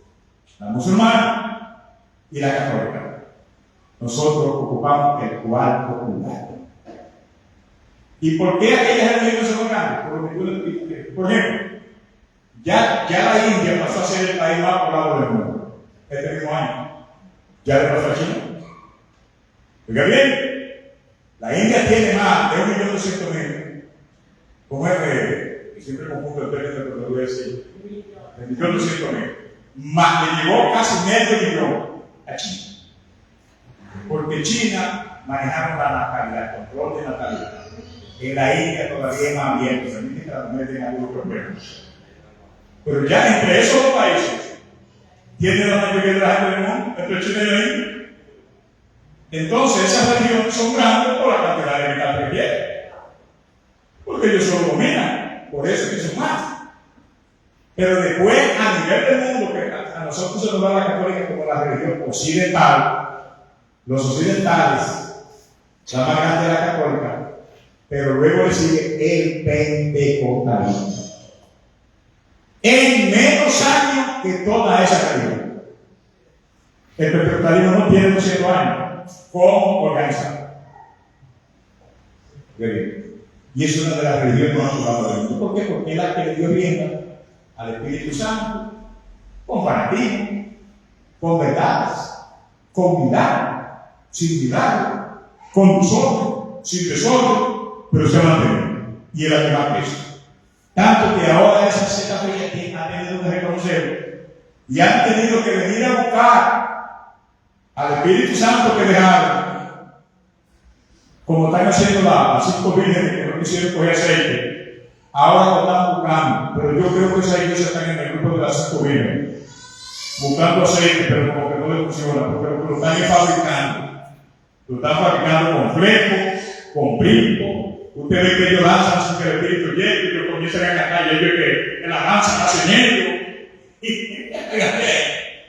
la musulmana y la católica. Nosotros ocupamos el cuarto lugar. ¿Y por qué aquellas religiones son grandes? Por lo que yo les dije. Por ejemplo, ya la India pasó a ser el país más poblado del mundo este mismo año. Ya le pasó a China. Oiga bien, la India tiene más de 1.200.000. ¿Cómo es que siempre confundo el término que lo voy a decir? 1.200.000. Más le llegó casi medio millón a China. Porque China manejaron la natalidad, el control de natalidad. En la India todavía es más abierto, permite que la mujer tenga algunos problemas. Pero ya entre esos 2 países, tiene la mayoría de la gente del mundo, entre China y la India. Entonces, esas religiones son grandes por la cantidad de habitantes que tienen. Porque ellos solo dominan, por eso es que son más. Pero después, a nivel del mundo, que a nosotros se nos da la católica como la religión occidental, los occidentales, la más grande de la católica, pero luego le sigue el pentecostalismo. En menos años que toda esa religión. El pentecostalismo no tiene 200 años. ¿Cómo organizado? Y es una de las religiones más populares del mundo. ¿Por qué? Porque es la que le dio rienda al Espíritu Santo, con fanatismo, con verdades, con milagro, sin milagro, con desorden, sin desorden, pero se mantiene. Y es la que más pesa. Tanto que ahora esa secta fría ha tenido que reconocerlo y han tenido que venir a buscar al Espíritu Santo que dejaron, como están haciendo las 5 vírgenes que no quisieron coger aceite. Ahora lo están buscando, pero yo creo que esas iglesias están en el grupo de las 5 vírgenes, buscando aceite, pero como que no le funciona, porque lo están fabricando. Lo están fabricando con fleco, con brinco. Usted ve que ellos lanzan sin que el espíritu llegue, y ellos comienzan a cantar, y ellos que la lanzan hace miedo.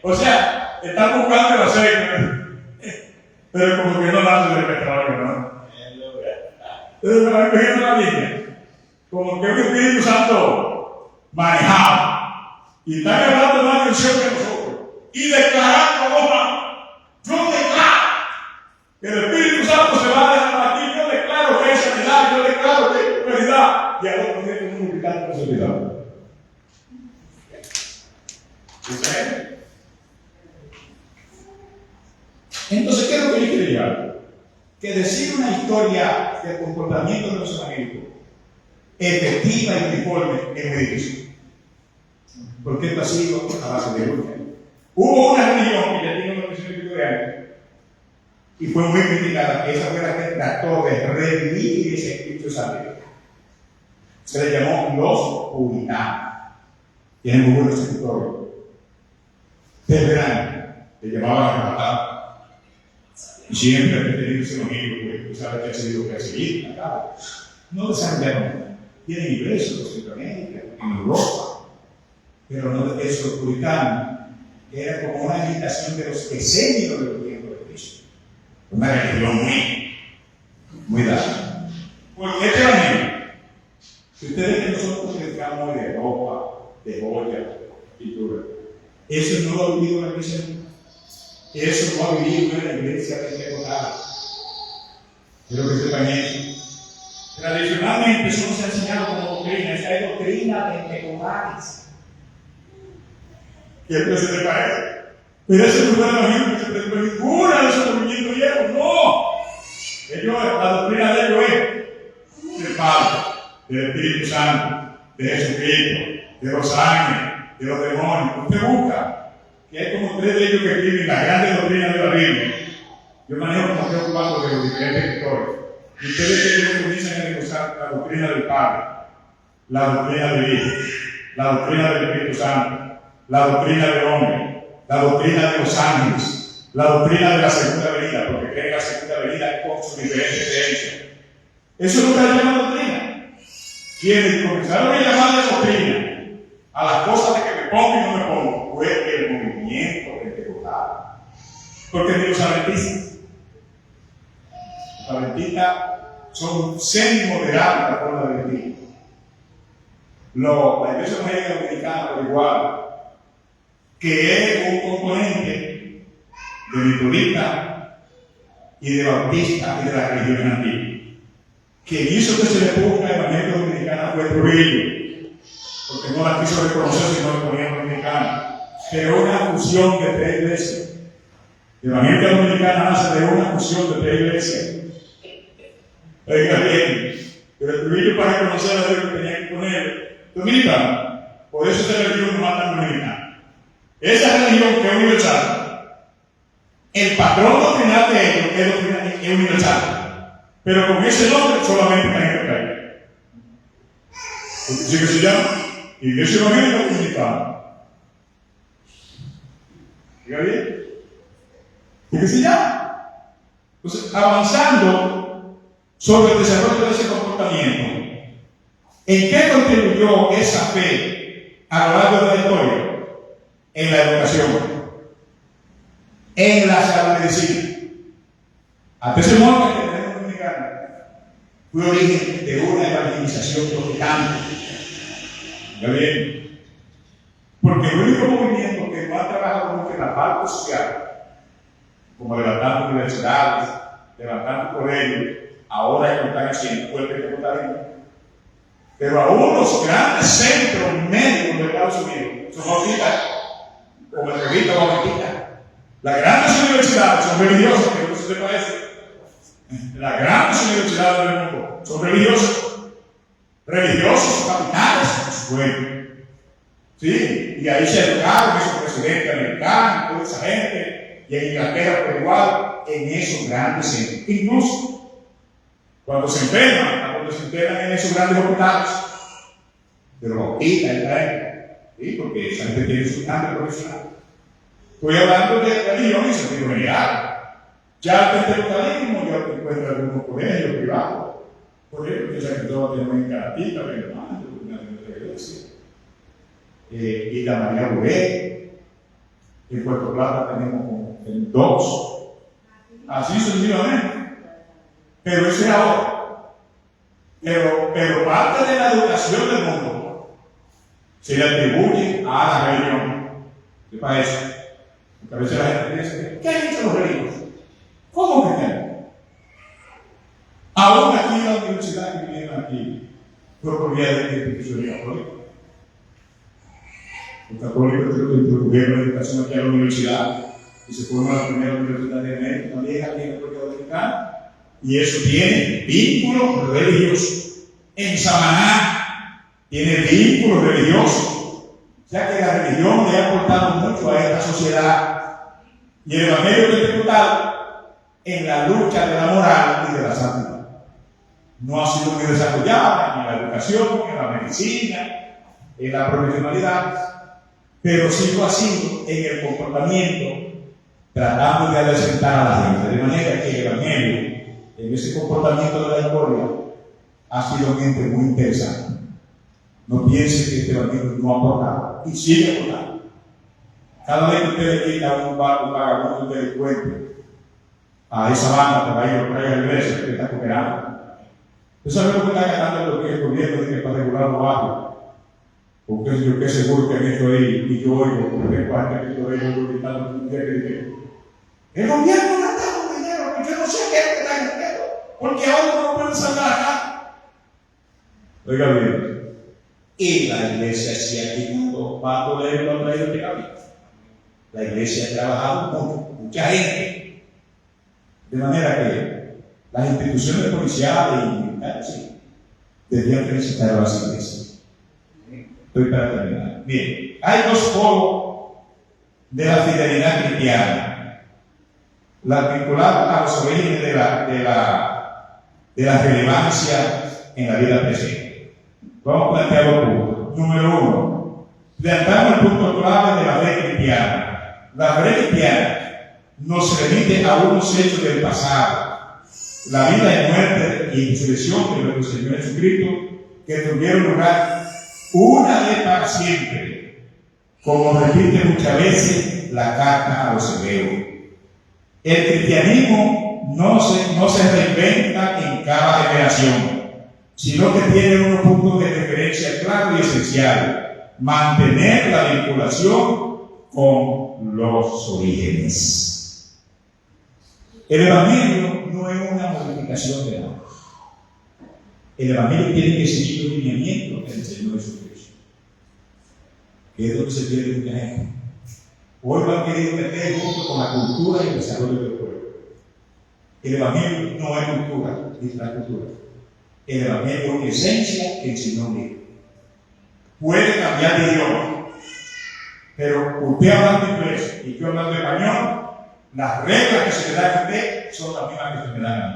O sea, están buscando el aceite, pero como que no lanzan el petróleo, ¿no? Pero me van cogiendo la línea. Como que un Espíritu Santo manejado. Y están hablando más atención que nosotros. Y declarando yo declaro que el Espíritu Santo se va a dejar aquí. Yo declaro que es sanidad, yo declaro que es prosperidad. Y a los que no gritando con seguridad. Entonces, ¿qué es lo que yo quiero llegar? Que decir una historia del comportamiento de los evangélicos efectiva y uniforme es muy difícil. Porque esto ha sido a base de lucha. Hubo una religión que ya tiene unos 18 de años y fue muy criticada, que esa fue la que trató de revivir ese Espíritu Santo. Se le llamó los puritanos. Tienen muy buenos escritores. Ustedes verán, le llamaban a matar. Y siempre he tenido ese amigo, porque tú sabes que ha sido perseguido acá. No desarrollaron. Tienen ingresos simplemente en Europa, pero no de esos puritanos. Era como una agitación de los esenios de los tiempos de Cristo. Una religión muy dada. Porque este evangelio, si ustedes ven que nosotros predicamos de ropa, de joya, de pintura, eso no lo ha vivido la iglesia nunca. Eso no ha vivido en la iglesia pentecostal. Quiero que sepan eso. Tradicionalmente eso no se ha enseñado como doctrina, esa es doctrina pentecostal. ¿Qué es lo que se le parece? Pero eso no fue el evangelio que se predicó en ninguna de esos movimientos viejos, no. La doctrina de ellos es del Padre, del Espíritu Santo, de Jesucristo, de los ángeles, de los demonios. Usted busca. Que hay como 3 de ellos que escriben las grandes doctrinas de la Biblia. Yo manejo como 3 o 4 de los diferentes escritores. Y ustedes que ellos comienzan a negociar la doctrina del Padre, la doctrina del Hijo, la doctrina del Espíritu Santo, la doctrina del hombre, la doctrina de los ángeles, la doctrina de la segunda venida, porque creen que la segunda venida con sus diferentes creencias. Eso es lo que le llaman doctrina. Quienes comenzaron a llamar de doctrina a las cosas de que me pongo y no me pongo, fue el movimiento pentecostal. Porque ni los adventistas son semi-moderados en la forma de vestir. La iglesia evangélica dominicana, por igual, que es un componente de metodista y de bautista y de la religión antigua. Quien hizo que se le ponga la evangélica dominicana fue Trujillo, porque no la quiso reconocer sino le ponía dominicana. Pero una fusión de 3 iglesias. La evangélica dominicana nace de una fusión de 3 iglesias. Oiga bien, pero Trujillo para reconocer a Dios que tenía que poner dominicano. Por eso esa religión no mata dominicana. Esa religión que es universal, el patrón doctrinal de ellos es universal. Pero con ese nombre solamente la gente cae. ¿Así que se llama? Iglesia Evangélica Dominicana. ¿Diga bien? ¿Y qué se llama? Entonces, avanzando sobre el desarrollo de ese comportamiento, ¿en qué contribuyó esa fe a lo largo de la historia? En la educación, en la salud. Hasta ese momento que tenemos dominicano fue origen de una evangelización protestante. ¿Está bien? Porque el único movimiento que no ha trabajado mucho en la parte social, como levantando universidades, levantando colegios, ahora es lo que están haciendo, fue el pentecostalismo. Pero aún los grandes centros médicos de Estados Unidos son bautistas, como el revista bautista. Las grandes universidades son religiosas, que no se te parece. Las grandes universidades del mundo son religiosos, capitales, bueno. ¿Sí? Y ahí se educaron esos presidentes americanos, toda esa gente, y en Inglaterra por igual, en esos grandes centros. Incluso, cuando se enferman, cuando se internan en esos grandes hospitales, de los bautistas, ¿sí? Porque esa gente tiene su cambio profesional. Estoy hablando de religión en sentido general. Ya el pentecostalismo ya te encuentra en algunos colegios privados. Por ejemplo, yo sé que todos tenemos en Caratita, pero hermano, una de nuestra iglesia. Y la María Buré. En Puerto Plata tenemos como en 2. Así sucesivamente. Pero eso es ahora. Pero parte de la educación del mundo se le atribuye a la religión. ¿Qué parece? Porque a veces la gente dice, ¿qué han hecho los religiosos? ¿Cómo que qué? Aún aquí en la universidad que vinieron aquí, fue por vía de institución católica. Los católicos tuvieron la educación aquí a la universidad y se formó la primera universidad de América, también aquí en la República Dominicana, y eso tiene vínculos religiosos. En Samaná tiene vínculos religiosos. O sea que la religión le ha aportado mucho a esta sociedad. Y el evangelio pentecostal en la lucha de la moral y de la santidad no ha sido muy desarrollada en la educación, en la medicina, en la profesionalidad, pero sí lo ha sido en el comportamiento, tratando de adecentar a la gente, de manera que el evangelio en ese comportamiento de la historia ha sido gente muy interesante. No piense que este evangelio no ha aportado, y sigue aportando. Cada vez que usted le quita un vagabundo, un delincuente a esa banda por ahí, lo trae a la iglesia, que está cooperando. ¿Usted sabe lo que está gastando lo que el gobierno para regular los barrios? Porque yo que seguro que han hecho ahí, y yo oigo, porque tengo gente que yo oigo gritando un día que dije, el gobierno no está con dinero, porque yo no sé qué es lo que está en dinero, porque ahora no pueden sacar acá. Oiga bien, y la iglesia se ha quitado, ¿cuánto le lo ha traído este camino? La iglesia ha trabajado mucho, mucha gente. De manera que las instituciones policiales y militares sí, deberían felicitar a las iglesias. Estoy para terminar. Bien, hay 2 polos de la fidelidad cristiana. La vinculada a los orígenes de la relevancia en la vida presente. Vamos a plantear los puntos. Número 1. Planteamos el punto clave de la fe cristiana. La fe cristiana nos remite a unos hechos del pasado, la vida y muerte y resurrección de nuestro Señor Jesucristo, que tuvieron lugar una vez para siempre, como repite muchas veces la carta a los hebreos. El cristianismo no se reinventa en cada generación, sino que tiene unos puntos de referencia claros y esenciales: mantener la vinculación con los orígenes. El evangelio no es una modificación de nada. El evangelio tiene que seguir los lineamientos del Señor Jesucristo, que es lo que se pierde mucha gente. Hoy lo han querido meter junto con la cultura y el desarrollo del pueblo. El evangelio no es cultura, es la cultura. El evangelio es esencia que enseñó un libro. Puede cambiar de idioma, pero usted hablando inglés y yo hablando español, las reglas que se le dan a usted son las mismas que se me dan a mí.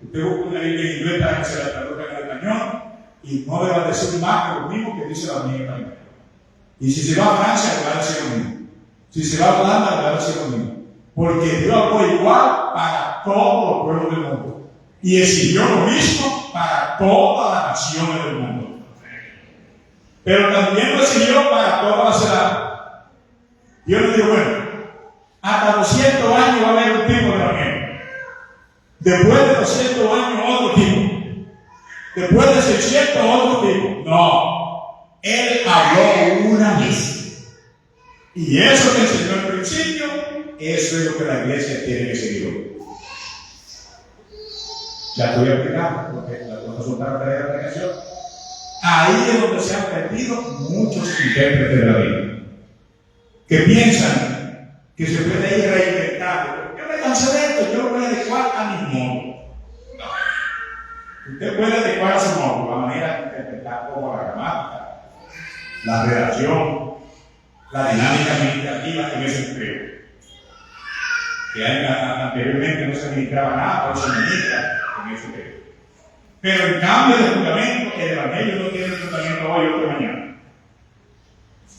Usted busca una Biblia en inglés para que se la traduzca en español y no le va a decir más que lo mismo que dice la Biblia en español. Y si se va a Francia, le va a decir lo mismo. Si se va a Holanda, le va a decir lo mismo. Porque Dios habló igual para todos los pueblos del mundo. Y exigió lo mismo para todas las naciones del mundo. Pero también lo exigió para todas las edades. Dios le dijo, bueno, hasta 200 años va a haber un tipo de evangelio. Después de 200 años, otro tipo. Después de 600, otro tipo. No. Él habló una vez. Y eso que enseñó al principio, eso es lo que la iglesia tiene que seguir hoy. Ya estoy explicando, porque las cosas son para traer la predicación. Ahí es donde se han perdido muchos intérpretes de la Biblia, que piensan que se puede ir reinventando. Yo me cansé de esto, yo lo voy a adecuar a mi modo. Usted puede adecuar a su modo, la manera de interpretar como la gramática, la redacción, la dinámica administrativa en ese empleo. Que anteriormente no se administraba nada, pero se administra en ese empleo. Pero en cambio de fundamento, el evangelio no tiene fundamento hoy o mañana.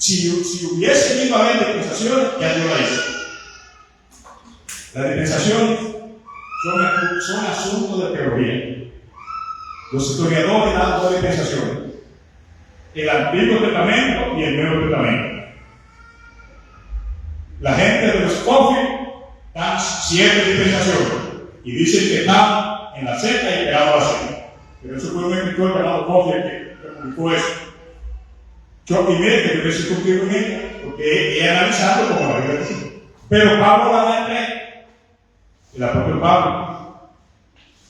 Si hubiese mismamente dispensaciones, ya Dios la hizo. Las dispensaciones son asuntos de teología. Los historiadores dan dos dispensaciones: el Antiguo Testamento y el Nuevo Testamento. La gente de los Coffee dan 7 dispensaciones y dicen que están en la Z y esperando la Z. Pero eso fue un escritor llamado Coffee que publicó eso. Y mire que yo me siento contigo en ella, porque he analizado como la Biblia dice. Pero Pablo la da en 3. El apóstol Pablo,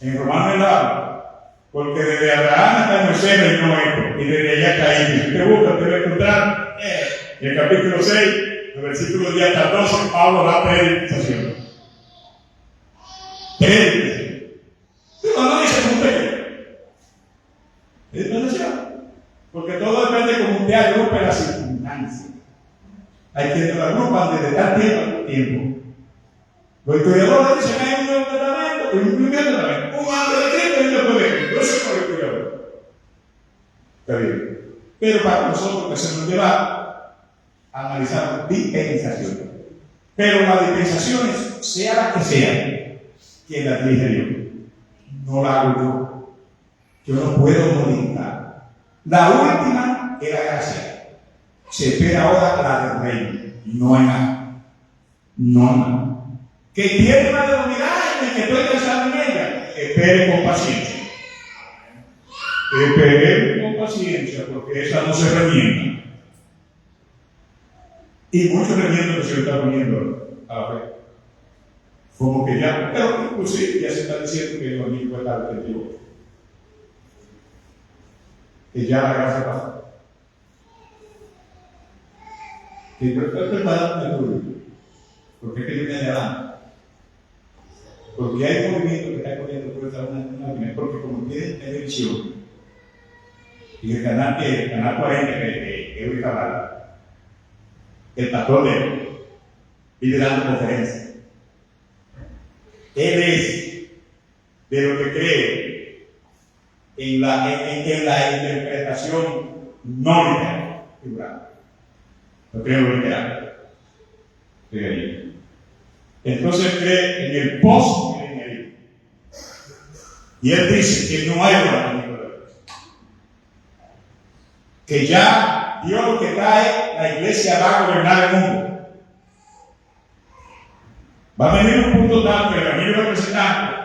en Romanos el habla, porque desde Abraham hasta Moisés reinó esto, y desde allá Caín. Si usted busca, usted va a encontrar en el capítulo 6, el versículo 10 hasta el 12, Pablo da 3 dispensaciones. 3 dispensaciones. Pero no dice como usted quiere. Es dispensación. Porque todo depende de cómo usted agrupe las circunstancias. Hay quienes lo agrupan desde tal tiempo a tal tiempo. Los historiadores dicen que hay un Nuevo Testamento y un Viejo Testamento. Un antes de Cristo y un después de Cristo. Eso es por el historiador. Está bien. Pero para nosotros que se nos lleva a analizar dispensaciones. Pero las dispensaciones, sea la que sea, que las dirige Dios. No la hago yo. Yo no puedo modificar. La última es la gracia. Se espera ahora la del reino. No hay nada. No hay nada. Que tiene una debilidad y que estoy pensando en ella. Espere con paciencia. Espere con paciencia, porque esa no se remienda. Y muchos remiendos que se le están poniendo a la fe. Como que ya, pero inclusive ya se está diciendo que el domingo es tarde del Dios. Que ya la gracia pasa. Que yo estoy preparando el estudio. Porque es que yo me adelanto. Porque hay un movimiento que está corriendo fuerza una porque como tiene televisión y el canal 40 que es Cabal, el pastor de él vive dando conferencias. Él es de lo que cree en la interpretación no literal. No creo lo literal. Entonces cree en el post-milenarismo. Y él dice que no hay ordenamiento de Dios. Que ya Dios lo que trae, la iglesia va a gobernar el mundo. Va a venir un punto tal que el amigo representante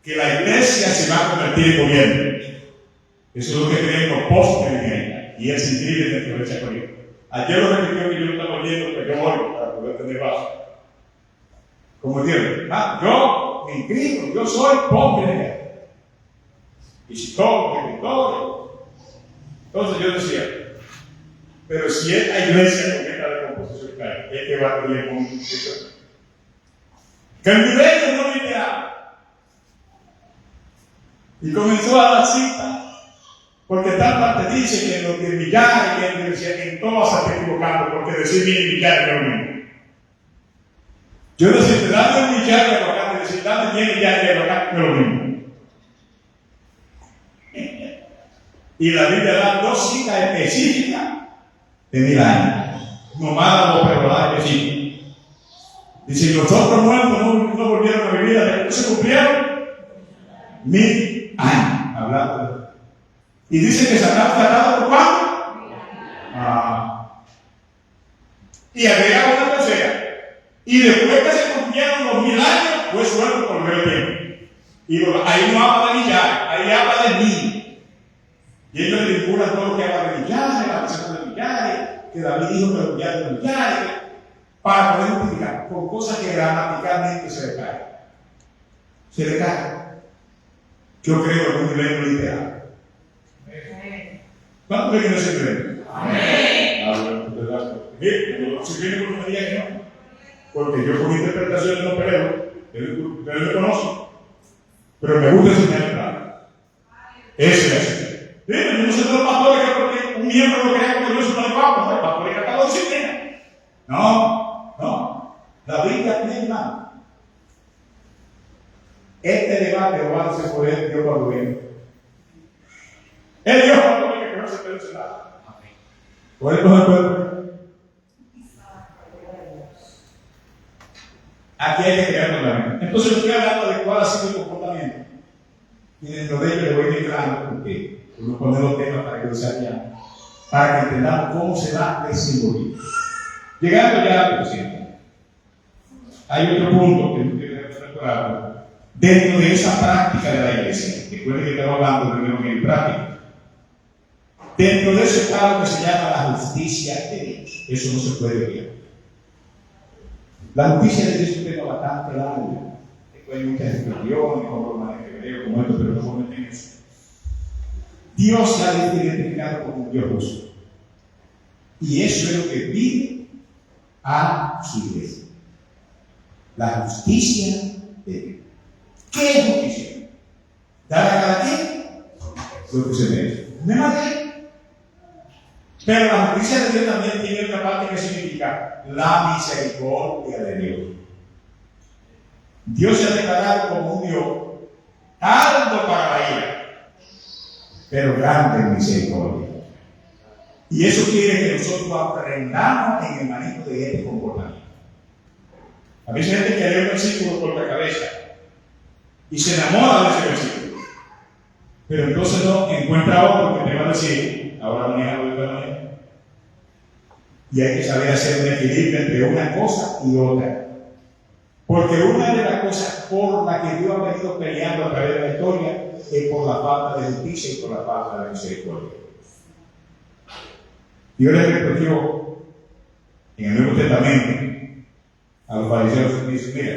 que la iglesia se va a convertir en gobierno. Eso es lo que creen los post-milenaristas. Y él se inscribe dentro de esa corriente. Ayer lo repitió que yo lo estaba oyendo, pero yo voy para poder tener base. Como Dios, yo en Cristo, yo soy pobre. Y si todo. Entonces yo decía, pero si esta iglesia comienza la composición, es que va a tener composición. Que el nivel no literal. Y comenzó a dar cita. Porque tal parte dice que los de millares, que decía, en todo se está equivocando, porque decir millares no es lo mismo. Yo decía, dame un millar de locante, decir, dame 10 millares de locante, no es lo mismo. Y la Biblia da 2 citas específicas de 1000 años. Nomás los preparados específicos. Dice, los otros muertos no volvieron a vivir hasta que se cumplieron 1000 años. Hablando de eso. Y dice que Satanás fue atado por cuánto. Y agrega una tercera. Y después que se cumplieron los 1000 años, fue suelto por medio tiempo. Y ahí no habla de millares, ahí habla de 1000. Y ellos le vinculan todo lo que habla de millares, la persona de millares, que David dijo que los millares de millares, para poder justificar con cosas que gramaticalmente se le caen. Se le caen. Yo creo en un nivel literal. ¿Cuánto creen en ese nivel? Amén. Si viene por una día que no. Porque yo con interpretación no peleo, ustedes me conocen, pero me gusta enseñar el plan. Ese es. Yo no sé de los pastores que porque un miembro lo crea como Dios no le va, el pastor es capaz de disciplina. No. La Biblia tiene nada. Este debate lo va a hacer por Dios cuando venga. El Dios cuando venga que no se te dice nada. Por eso no puede. Aquí hay que crear fundamentos. Entonces, yo estoy hablando de cuál ha sido el comportamiento. Y dentro de ello le voy declarando porque uno pone los temas para que lo sepan, para que entendamos cómo se va el simbolismo. Llegando ya al presente, hay otro punto que no quiero recordar dentro de esa práctica de la iglesia. Recuerden que estamos hablando primero en práctica. Dentro de eso está lo que se llama la justicia de Dios. Eso no se puede olvidar. La justicia de Dios es un tema bastante largo. Después hay muchas expresiones, como lo maneja hebreo, como esto, pero no cometen eso. Dios se ha identificado como un Dios justo. Y eso es lo que pide a su iglesia. La justicia de Dios. ¿Qué es justicia? Dar a cada quien lo que se merece. No es más de. Pero la justicia de Dios también tiene otra parte que significa la misericordia de Dios. Dios se ha declarado como un Dios tardo para la ira, pero grande en misericordia. Y eso quiere que nosotros aprendamos en el manejo de este comportamiento. A veces hay gente que lee un versículo por la cabeza y se enamora de ese versículo, pero entonces no encuentra otro que te va a decir, ahora maneja de otra manera. Y hay que saber hacer un equilibrio entre una cosa y otra. Porque una de las cosas por las que Dios ha venido peleando a través de la historia es por la falta de justicia y por la falta de misericordia. Dios le repitió en el Nuevo Testamento a los fariseos y dice: mira,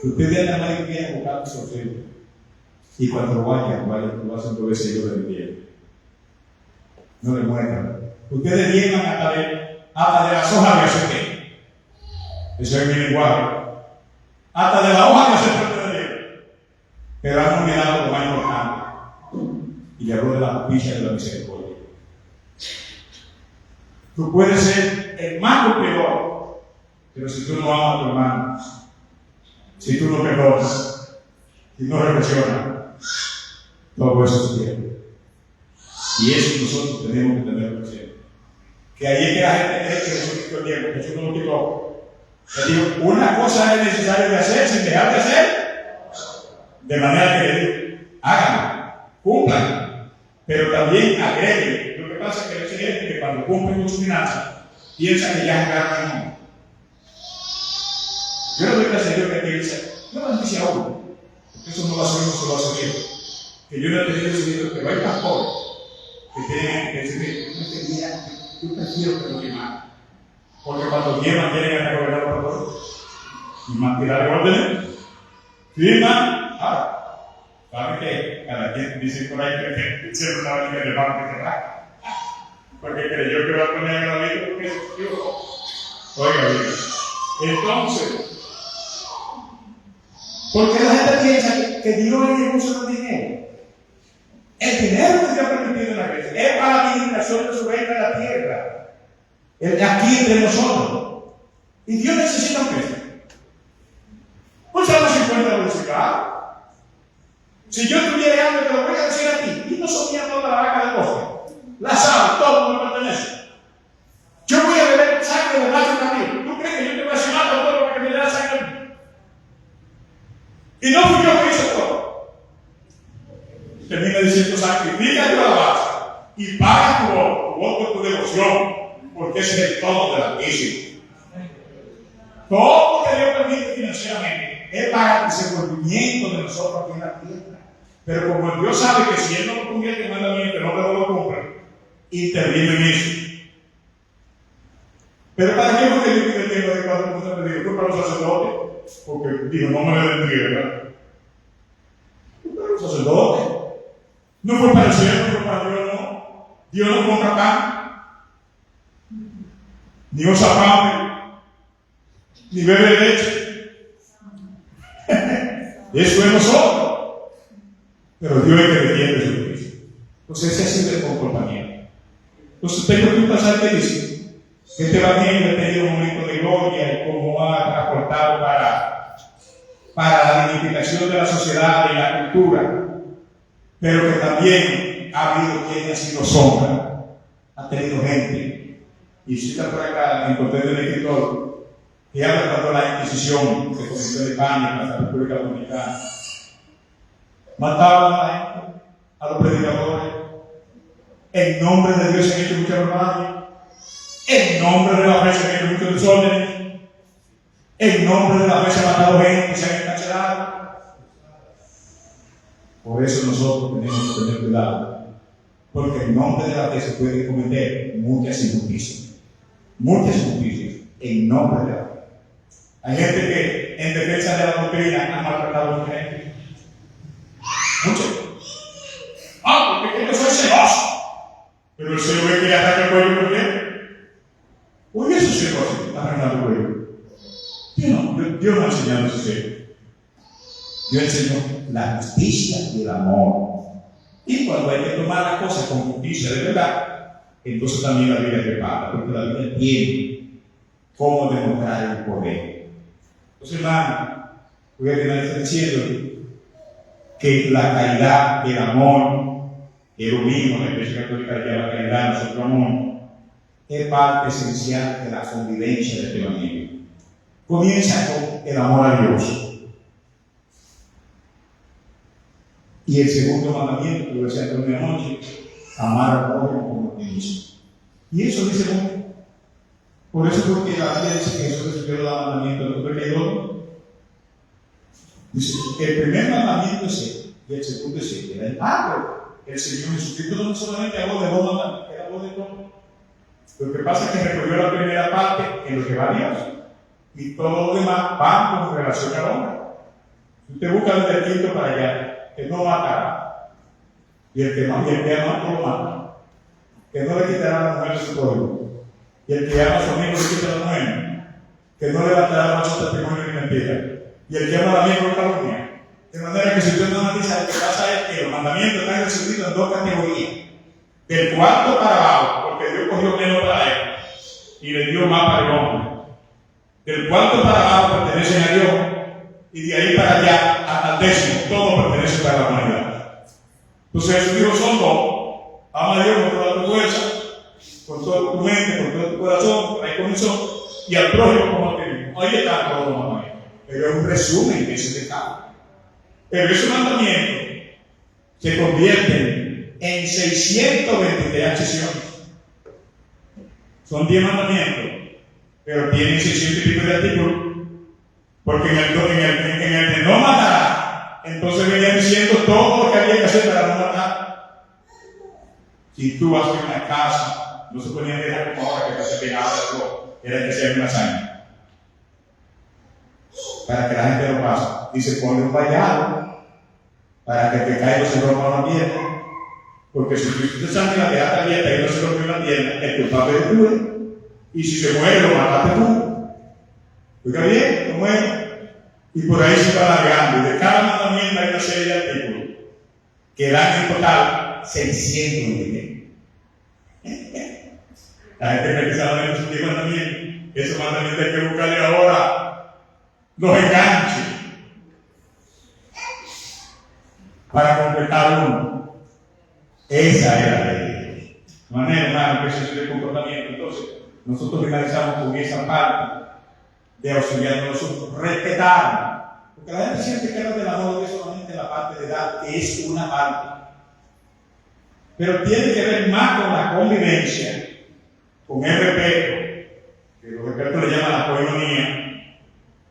ustedes andan mal que quieren buscar su auxilio, y cuando lo vayan, lo hacen 2 veces ellos de pie. No le muestran. Ustedes llegan hasta de las hojas de aceite. Eso es mi lenguaje. Hasta de la hoja de aceite. Pero han olvidado lo más importante. Y le habló de la justicia y de la misericordia. Tú puedes ser el más golpeador, pero si tú no amas a tu hermano, si tú no perdonas, si no reflexionas, todo eso se pierde. Y eso nosotros tenemos que tener presente. Que ahí es que la gente cree que Jesús quitó el tiempo. Jesús no lo quitó. Le digo, una cosa es necesario de hacer sin dejar de hacer. De manera que le digo, háganlo, cumplan, pero también agreguen. Lo que pasa es que hay gente que cuando cumplen con su finanza, piensa que ya agarran el mundo. Yo le doy gracias a Dios que dice, no bendice a uno. Eso no lo hace uno, solo hace Dios. Que yo no he tenido decidido, pero hay pastores que tienen que decir, yo prefiero que lo queman. Porque cuando queman quieren hasta gobernar por todos. Y más que darle órdenes, firman. Ahora, ¿saben qué? Cada quien dice por ahí que siempre una vez que le va a cerrar. Porque creyó que va a poner a la vida porque es Dios. Oiga, bien. Entonces, porque la gente piensa que Dios es el uso del dinero. El dinero que Dios ha permitido en la iglesia es para la administración de su reino en la tierra, aquí entre nosotros. Y Dios necesita un precio. Pues a los 50 velocidad. Si yo tuviera algo, te lo voy a decir a ti. Y no son mías toda la vaca del bosque. La sal, todo me pertenece. Yo voy a beber sangre de macho también. ¿Tú crees que yo te voy a hacer mal a todo para que me dé la sangre? Y no fui yo que hice todo. Termina diciendo, sacrifica tu alabanza y paga tu voto, tu devoción, porque ese es el todo del Altísimo. Todo lo que Dios permite financieramente es para el desenvolvimiento de nosotros aquí en la tierra. Pero como Dios sabe que si Él no lo convierte en mandamiento, no te lo compra, interviene en eso. Pero ¿para qué fue que Dios pide el tiempo de 4 puntos de Dios? Tú para los sacerdotes, porque dijo, no me lo vendría, ¿verdad? Tú para los sacerdotes. No fue para el cielo, no fue para Dios, no. Dios no compra pan, ni usa pan, ni bebe leche. Eso es nosotros. Pero Dios es el que defiende su Cristo. Entonces ese ha sido el comportamiento. Entonces tengo que pasar que dice que este evangelio ha tenido un momento de gloria y cómo ha aportado para la dignificación de la sociedad y la cultura. Pero que también ha habido quien ha sido sombra, ha tenido gente. Y si está por acá, encontré del escritor, Y habla cuando la Inquisición se comenzó en España, en la República Dominicana. Mataban a la gente, a los predicadores. En nombre de Dios se han hecho muchas barbaridades. En nombre de la fe se han hecho muchos desórdenes. En nombre de la fe se han matado gente y se han encarcelado. Por eso nosotros tenemos que tener cuidado. Porque en nombre de la fe se puede cometer muchas injusticias. Muchas injusticias en nombre de la fe. Hay gente que en defensa de la doctrina han maltratado a mucha gente. Mucho. Porque yo soy celoso. Pero el Señor ve que le ataca el cuello por qué. Oye, eso es celoso, está arrancando el cuello. Dios no ha enseñado eso. Dios enseñó la justicia y el amor. Y cuando hay que tomar las cosas con justicia de verdad, entonces también la Biblia prepara, porque la Biblia tiene cómo demostrar el poder. Entonces, hermano, voy a finalizar diciendo que la caridad, el amor, el mismo, la Iglesia Católica llama la caridad, nosotros amor, es parte esencial de la convivencia del Evangelio. Comienza con el amor a Dios. Y el segundo mandamiento, que lo decía en la noche, amar al prójimo como a ti mismo. Y eso dice mucho. Por eso, porque la Biblia dice que Jesús recibió el mandamiento de los pecadores. Dice, el primer mandamiento es este, y el segundo es este, era el Padre. El Señor Jesucristo no solamente habló de dos mandamientos, él habló de todo. Lo que pasa es que recogió la primera parte en lo que va a Dios. Y todo lo demás va con relación al hombre. Si usted busca desde el quinto para allá, que no matará. Y el que ama no lo mata. Que no le quitará a la mujer de su pueblo. Y el que ama a su amigo le quita a la mujer. Que no levantará macho testimonio ni mentira. Y el que ama al amigo lo calumnia. De manera que si usted no analiza, lo que pasa es que los mandamientos están resumidos en dos categorías. Del cuarto para abajo, porque Dios cogió menos para él y le dio más para el hombre. Del cuarto para abajo pertenecen a Dios, y de ahí para allá, hasta el décimo, todo pertenece para la humanidad. Entonces Jesús dijo, son dos. Ama a Dios con toda tu fuerza, con toda tu mente, con todo tu corazón, por ahí comenzó, y al prójimo como a ti mismo. Ahí están todos los mandamientos. Pero es un resumen de ese pecado. Pero esos mandamientos se convierten en 623 acciones. Son 10 mandamientos, pero tienen 600 y pico de artículos. Porque en el de no matar, entonces venían diciendo todo lo que había que hacer para no matar. Si tú vas a una casa, no se podían dejar como ahora que se pegaba de todo, era que se haga una sangre. Para que la gente lo pase. Dice, ponle un vallado para que el que caiga se rompa la pierna. Porque si tú te sangre la dejaste abierta y no se rompió la pierna, el culpable es tú. Y si se muere, lo mataste tú. Oiga bien, lo muere. Y por ahí se va alargando. Y de cada mandamiento hay una serie de artículos que dan en total 623. La gente cree que solamente son 10 mandamientos. Esos mandamientos hay que buscarle ahora los enganches para completar uno. Esa era la ley. De manera, hermano, que ese es el comportamiento. Entonces, nosotros finalizamos con esa parte de auxiliar a nosotros, respetar. Porque la gente siempre queda del amor de solamente la parte de edad, que es una parte. Pero tiene que ver más con la convivencia, con el respeto, que los expertos le llaman la coinonía,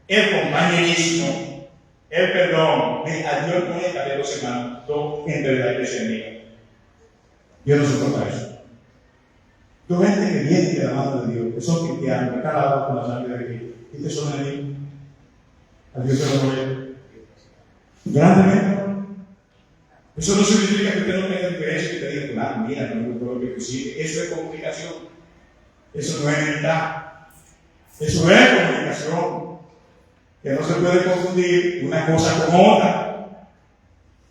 el compañerismo, el perdón. A Dios no le cabe 2 hermanos, 2 entre la iglesia mía. Dios no soporta eso. 2 gente que viene de la mano de Dios, que son cristianos, que cada uno con la sangre de Cristo. ¿Y qué son enemigos? A Dios se lo voy grandemente. Eso no significa que usted no tenga diferencia, que usted diga, claro, mira, no me gustó lo que pusiste. Eso es comunicación. Eso no es enemistad. Eso es comunicación. Que no se puede confundir una cosa con otra.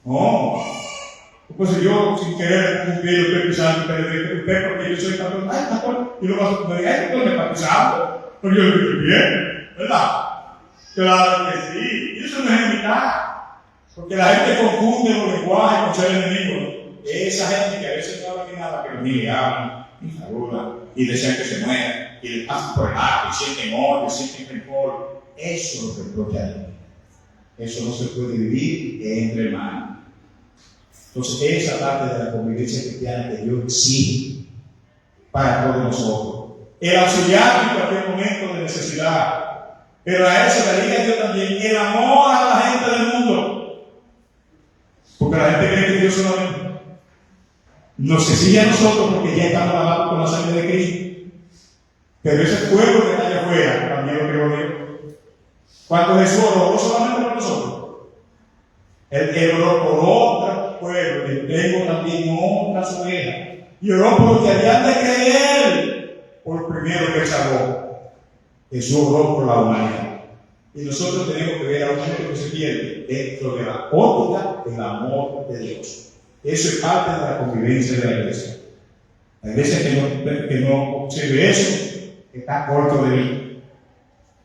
No. Pues yo, sin querer cumplir, estoy pisando usted porque yo soy pastor. Ay, pastor. Y luego me diga, ay, pastor, me está pisando. Porque yo lo estoy bien, ¿verdad? Claro que sí. Y eso no es enemistad. Porque la gente confunde los lenguajes con ser enemigos. Esa gente que a veces no habla ni nada, pero ni le hablan, ni saludan, y desean que se muera. y le pasan por el lado, y sienten odio, sienten rencor. Eso lo reprocha a Dios. Eso no se puede vivir entre hermanos. Entonces, esa parte de la convivencia cristiana que Dios exige para todos nosotros. El auxiliar en cualquier momento de necesidad. Pero a eso le diga Dios también el amor a la gente del mundo. Porque la gente cree que Dios solamente nos exige a nosotros porque ya estamos lavados con la sangre de Cristo. Pero ese pueblo que está allá afuera también lo creó Dios. Cuando Jesús oró solamente por nosotros, Él oró por otro pueblo, que tengo también otras ovejas. Y oró por los que habían de creer por primero que salvó. Jesús oró por la humanidad. Y nosotros tenemos que ver a un mundo que se pierde dentro de la óptica del amor de Dios. Eso es parte de la convivencia de la iglesia. La iglesia que no observe eso está corto de vida.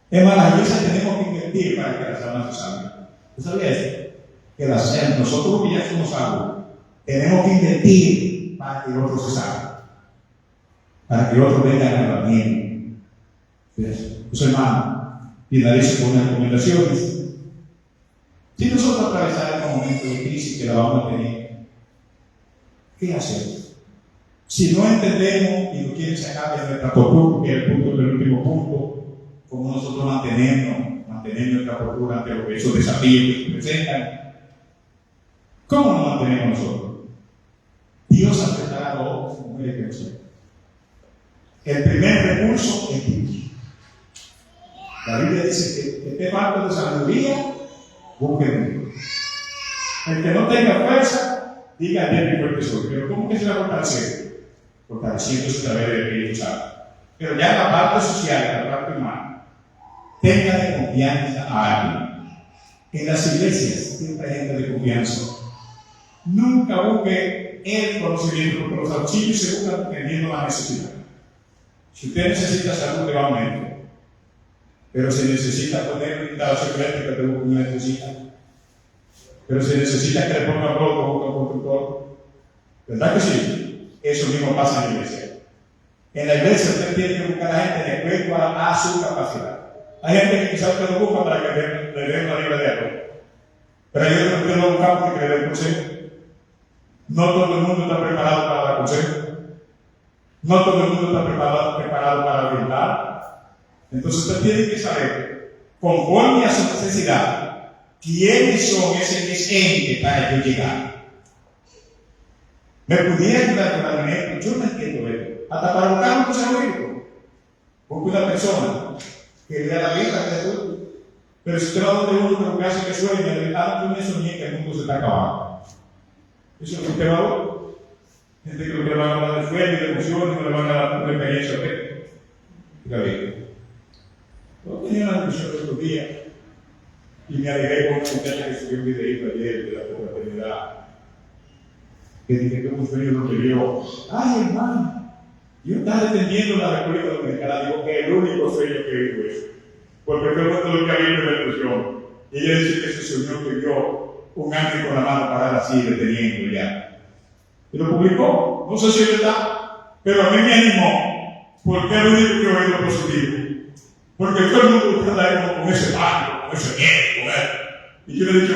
Es más, las iglesias tenemos que invertir para que las almas se salven. ¿Usted sabía eso? Que nosotros que ya somos salvos, tenemos que invertir para que otros se salven. Para que otros vengan al reino. Pues hermano, finalizo con unas recomendaciones. Si nosotros atravesamos un momento de crisis que la vamos a tener, ¿qué hacemos? Si no entendemos y nos quieren sacar de nuestra postura, que es el punto del último punto, cómo nosotros mantenemos nuestra postura ante esos desafíos que se presentan, ¿cómo nos mantenemos nosotros? Dios ha preparado hombres y mujeres que nos sirven. El primer recurso es Dios. La Biblia dice que esté falto de sabiduría, busque Dios. El que no tenga fuerza, diga de mi fuerte soy. Pero ¿cómo que se va a fortalecer? Fortaleciéndose a través del Espíritu Santo. Pero ya en la parte social, en la parte humana, tenga de confianza a alguien. En las iglesias siempre hay gente de confianza. Nunca busque el conocimiento, porque los auxilios se buscan teniendo la necesidad. Si usted necesita salud, le va a un médico. Pero si necesita poner una instalación eléctrica, te busca un electricista. Pero si necesita que le ponga roto, busca un constructor. ¿Verdad que sí? Eso mismo pasa en la iglesia. En la iglesia usted tiene que buscar a gente de acuerdo a su capacidad. Hay gente que quizás usted lo busca para que le den una libra de arroz. Pero hay otros que usted lo busca porque le den consejo. No todo el mundo está preparado para dar consejo. No todo el mundo está preparado para orientar. Entonces usted tiene que saber, conforme a su necesidad, quiénes son ese ente para yo llegar. ¿Me pudiera ayudar con la manera? Yo no entiendo esto. Hasta para buscar un consejo bíblico. Busque una persona que le da la vida a Jesús. Pero si usted va donde uno que hace que sueña, le da yo me soñé que el mundo se está acabando. Eso es lo que usted va a ver. Gente que le van a dar de sueño, de emociones, no le van a dar una experiencia. Diga bien. Yo tenía una discusión el otro día y me alegré con una muchacha que subió un videito ayer de la fraternidad. Que dije que un sueño lo que vio. Ay, hermano, yo estaba entendiendo la República Dominicana. Digo que el único sueño que vivo es. Porque todo el mundo lo que ha visto es la ilusión. Y ella dice que se soñó que vio un ángel con la mano parada así, deteniendo ya. Y lo publicó. No sé si es verdad, pero a mí me animó. Porque es lo único que veo lo positivo. Porque todo el mundo está ahí con ese pánico, con ese miedo, con él. Y yo le dije,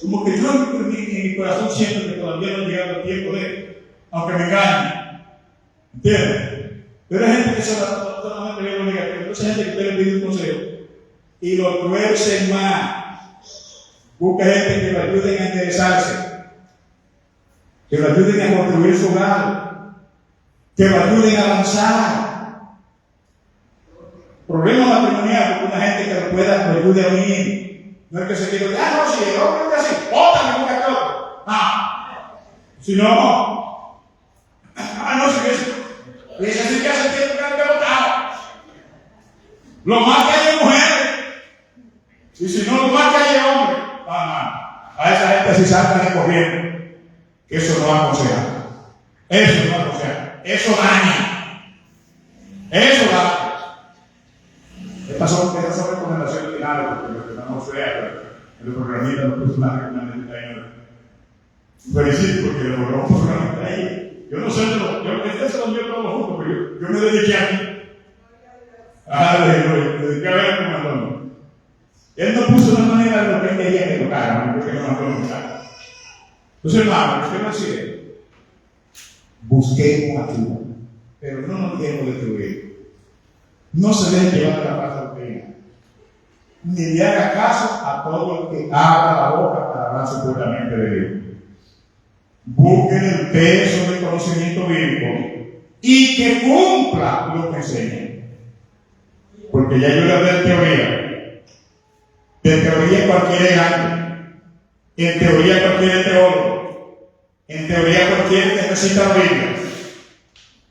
como que yo en mi corazón siento que todavía no ha llegado el tiempo de, aunque me engañe. ¿Entiendes? Pero hay gente que solamente le digo negativo. Entonces hay gente que usted le pide un consejo y lo tuerce más. Busca gente que lo ayuden a enderezarse, que lo ayuden a construir su hogar, que lo ayuden a avanzar. Problema matrimonial, porque una gente que lo ayude a unir. No es que se quiera decir, no, si el hombre es así, bótame, busca que otro. Si no, no, si es así que hace tiempo que han votado. Lo más que hay es mujeres. Y si no, lo más que hay es hombres. A esa gente así saltan corriendo. Que eso no aconseja. Eso no aconseja. Eso daña. Eso daña. Estas son recomendaciones finales, porque lo que vamos a hacer en el programita no puso una recomendación. Felicito porque lo logramos programar ahí. Yo no sé, este se lo dio todo junto, pero yo me dediqué a mí. Aleluya, me dediqué a ver cómo mandó. Él no puso una manera de lo que él quería que tocara, porque no mandó nunca. Entonces, hermano, ¿qué más sigue? Busquemos ayuda, pero no nos dejemos destruir. No se deje llevar de la falsa doctrina. Ni le haga caso a todo el que abra la boca para hablar supuestamente de Dios. Busquen el peso del conocimiento bíblico y que cumpla lo que enseña. Porque ya yo le hablé de teoría. De teoría cualquiera es grande. En teoría cualquiera es teólogo. En teoría cualquiera necesita la Biblia.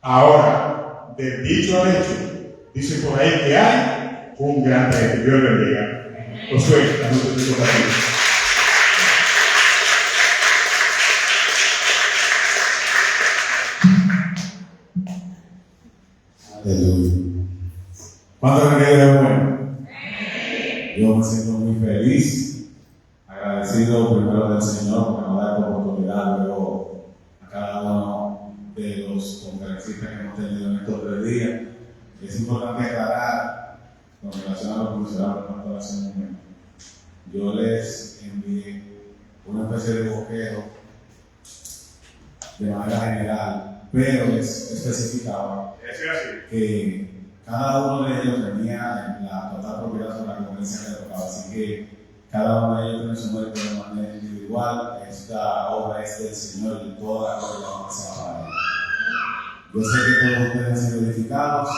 Ahora, del dicho al hecho, dice por ahí que hay un gran rey. Dios le bendiga. Josué, la noche de tu aquí. Aleluya. ¿Cuánto me queda bueno? Yo me siento muy feliz, agradecido primero del Señor porque nos da esta oportunidad, luego a cada uno de los conferencistas que hemos tenido en estos 3 días. Es importante aclarar con relación a lo que mencionaba hace un momento. Yo les envié una especie de boquero de manera general, pero les especificaba que cada uno de ellos tenía la total propiedad sobre la conferencia que le tocaba, así que cada uno de ellos tiene su mérito de manera individual. Esta obra es del Señor y toda la gloria vamos a para él. Yo sé que todos ustedes han sido edificados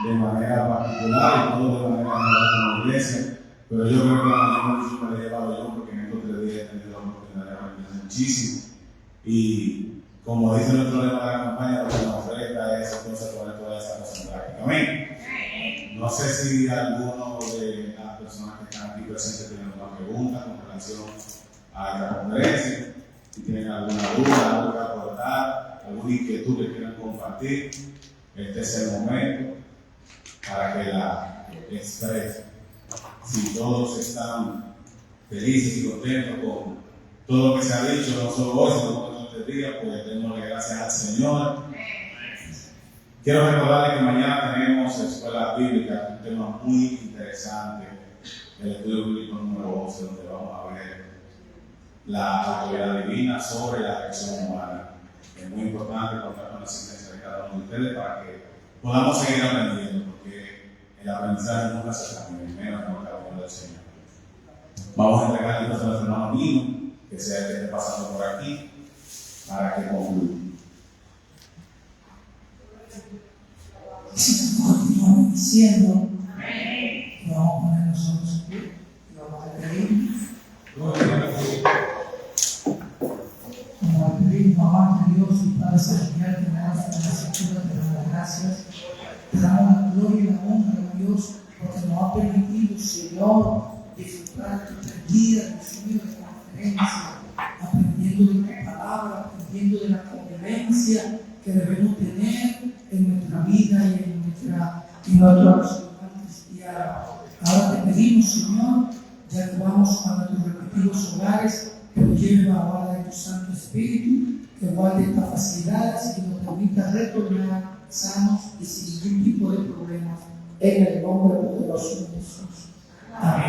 de manera particular y todos de manera general como iglesia, pero yo creo que la manera que me la he llevado yo, porque en estos 3 días he tenido la oportunidad de aprender muchísimo. Y como dice nuestro lema de la campaña, lo que nos ofrezca es entonces poner toda esa cosa en práctica. Amén. No sé si alguno de las personas que están aquí presentes tienen alguna pregunta con relación a la conferencia, si tienen alguna duda, algo que aportar, alguna inquietud que quieran compartir, este es el momento para que la expresen. Si todos están felices y contentos con todo lo que se ha dicho, no solo hoy, sino con estos días, pues démosle gracias al Señor. Quiero recordarles que mañana tenemos escuela bíblica, un tema muy interesante, el estudio bíblico número 11, donde vamos a ver la autoridad divina sobre la reacción humana. Es muy importante contar con la asistencia de cada uno de ustedes para que podamos seguir aprendiendo, porque el aprendizaje nunca se termina, menos con el camino del Señor. Vamos a entregar a nuestro hermano Nino, que sea el que esté pasando por aquí, para que concluya. Continuamos diciendo, vamos a poner nosotros aquí, vamos a pedir. Vamos a pedir, mamá de Dios y Padre Celestial, que me hagas en la escritura, te damos las gracias, te damos la gloria y la honra a Dios, porque nos ha permitido, Señor, disfrutar tu día, Dios de conferencia, aprendiendo de tu palabra, aprendiendo de la convivencia que debemos tener en nuestra vida y en nuestro absolutamente cristiano. Ahora te pedimos, Señor, ya que vamos a nuestros respectivos hogares, que nos lleve a la guarda de tu Santo Espíritu, que guarde estas facilidades y nos permita retornar sanos y sin ningún tipo de problemas, en el nombre poderoso de Jesús. Amén.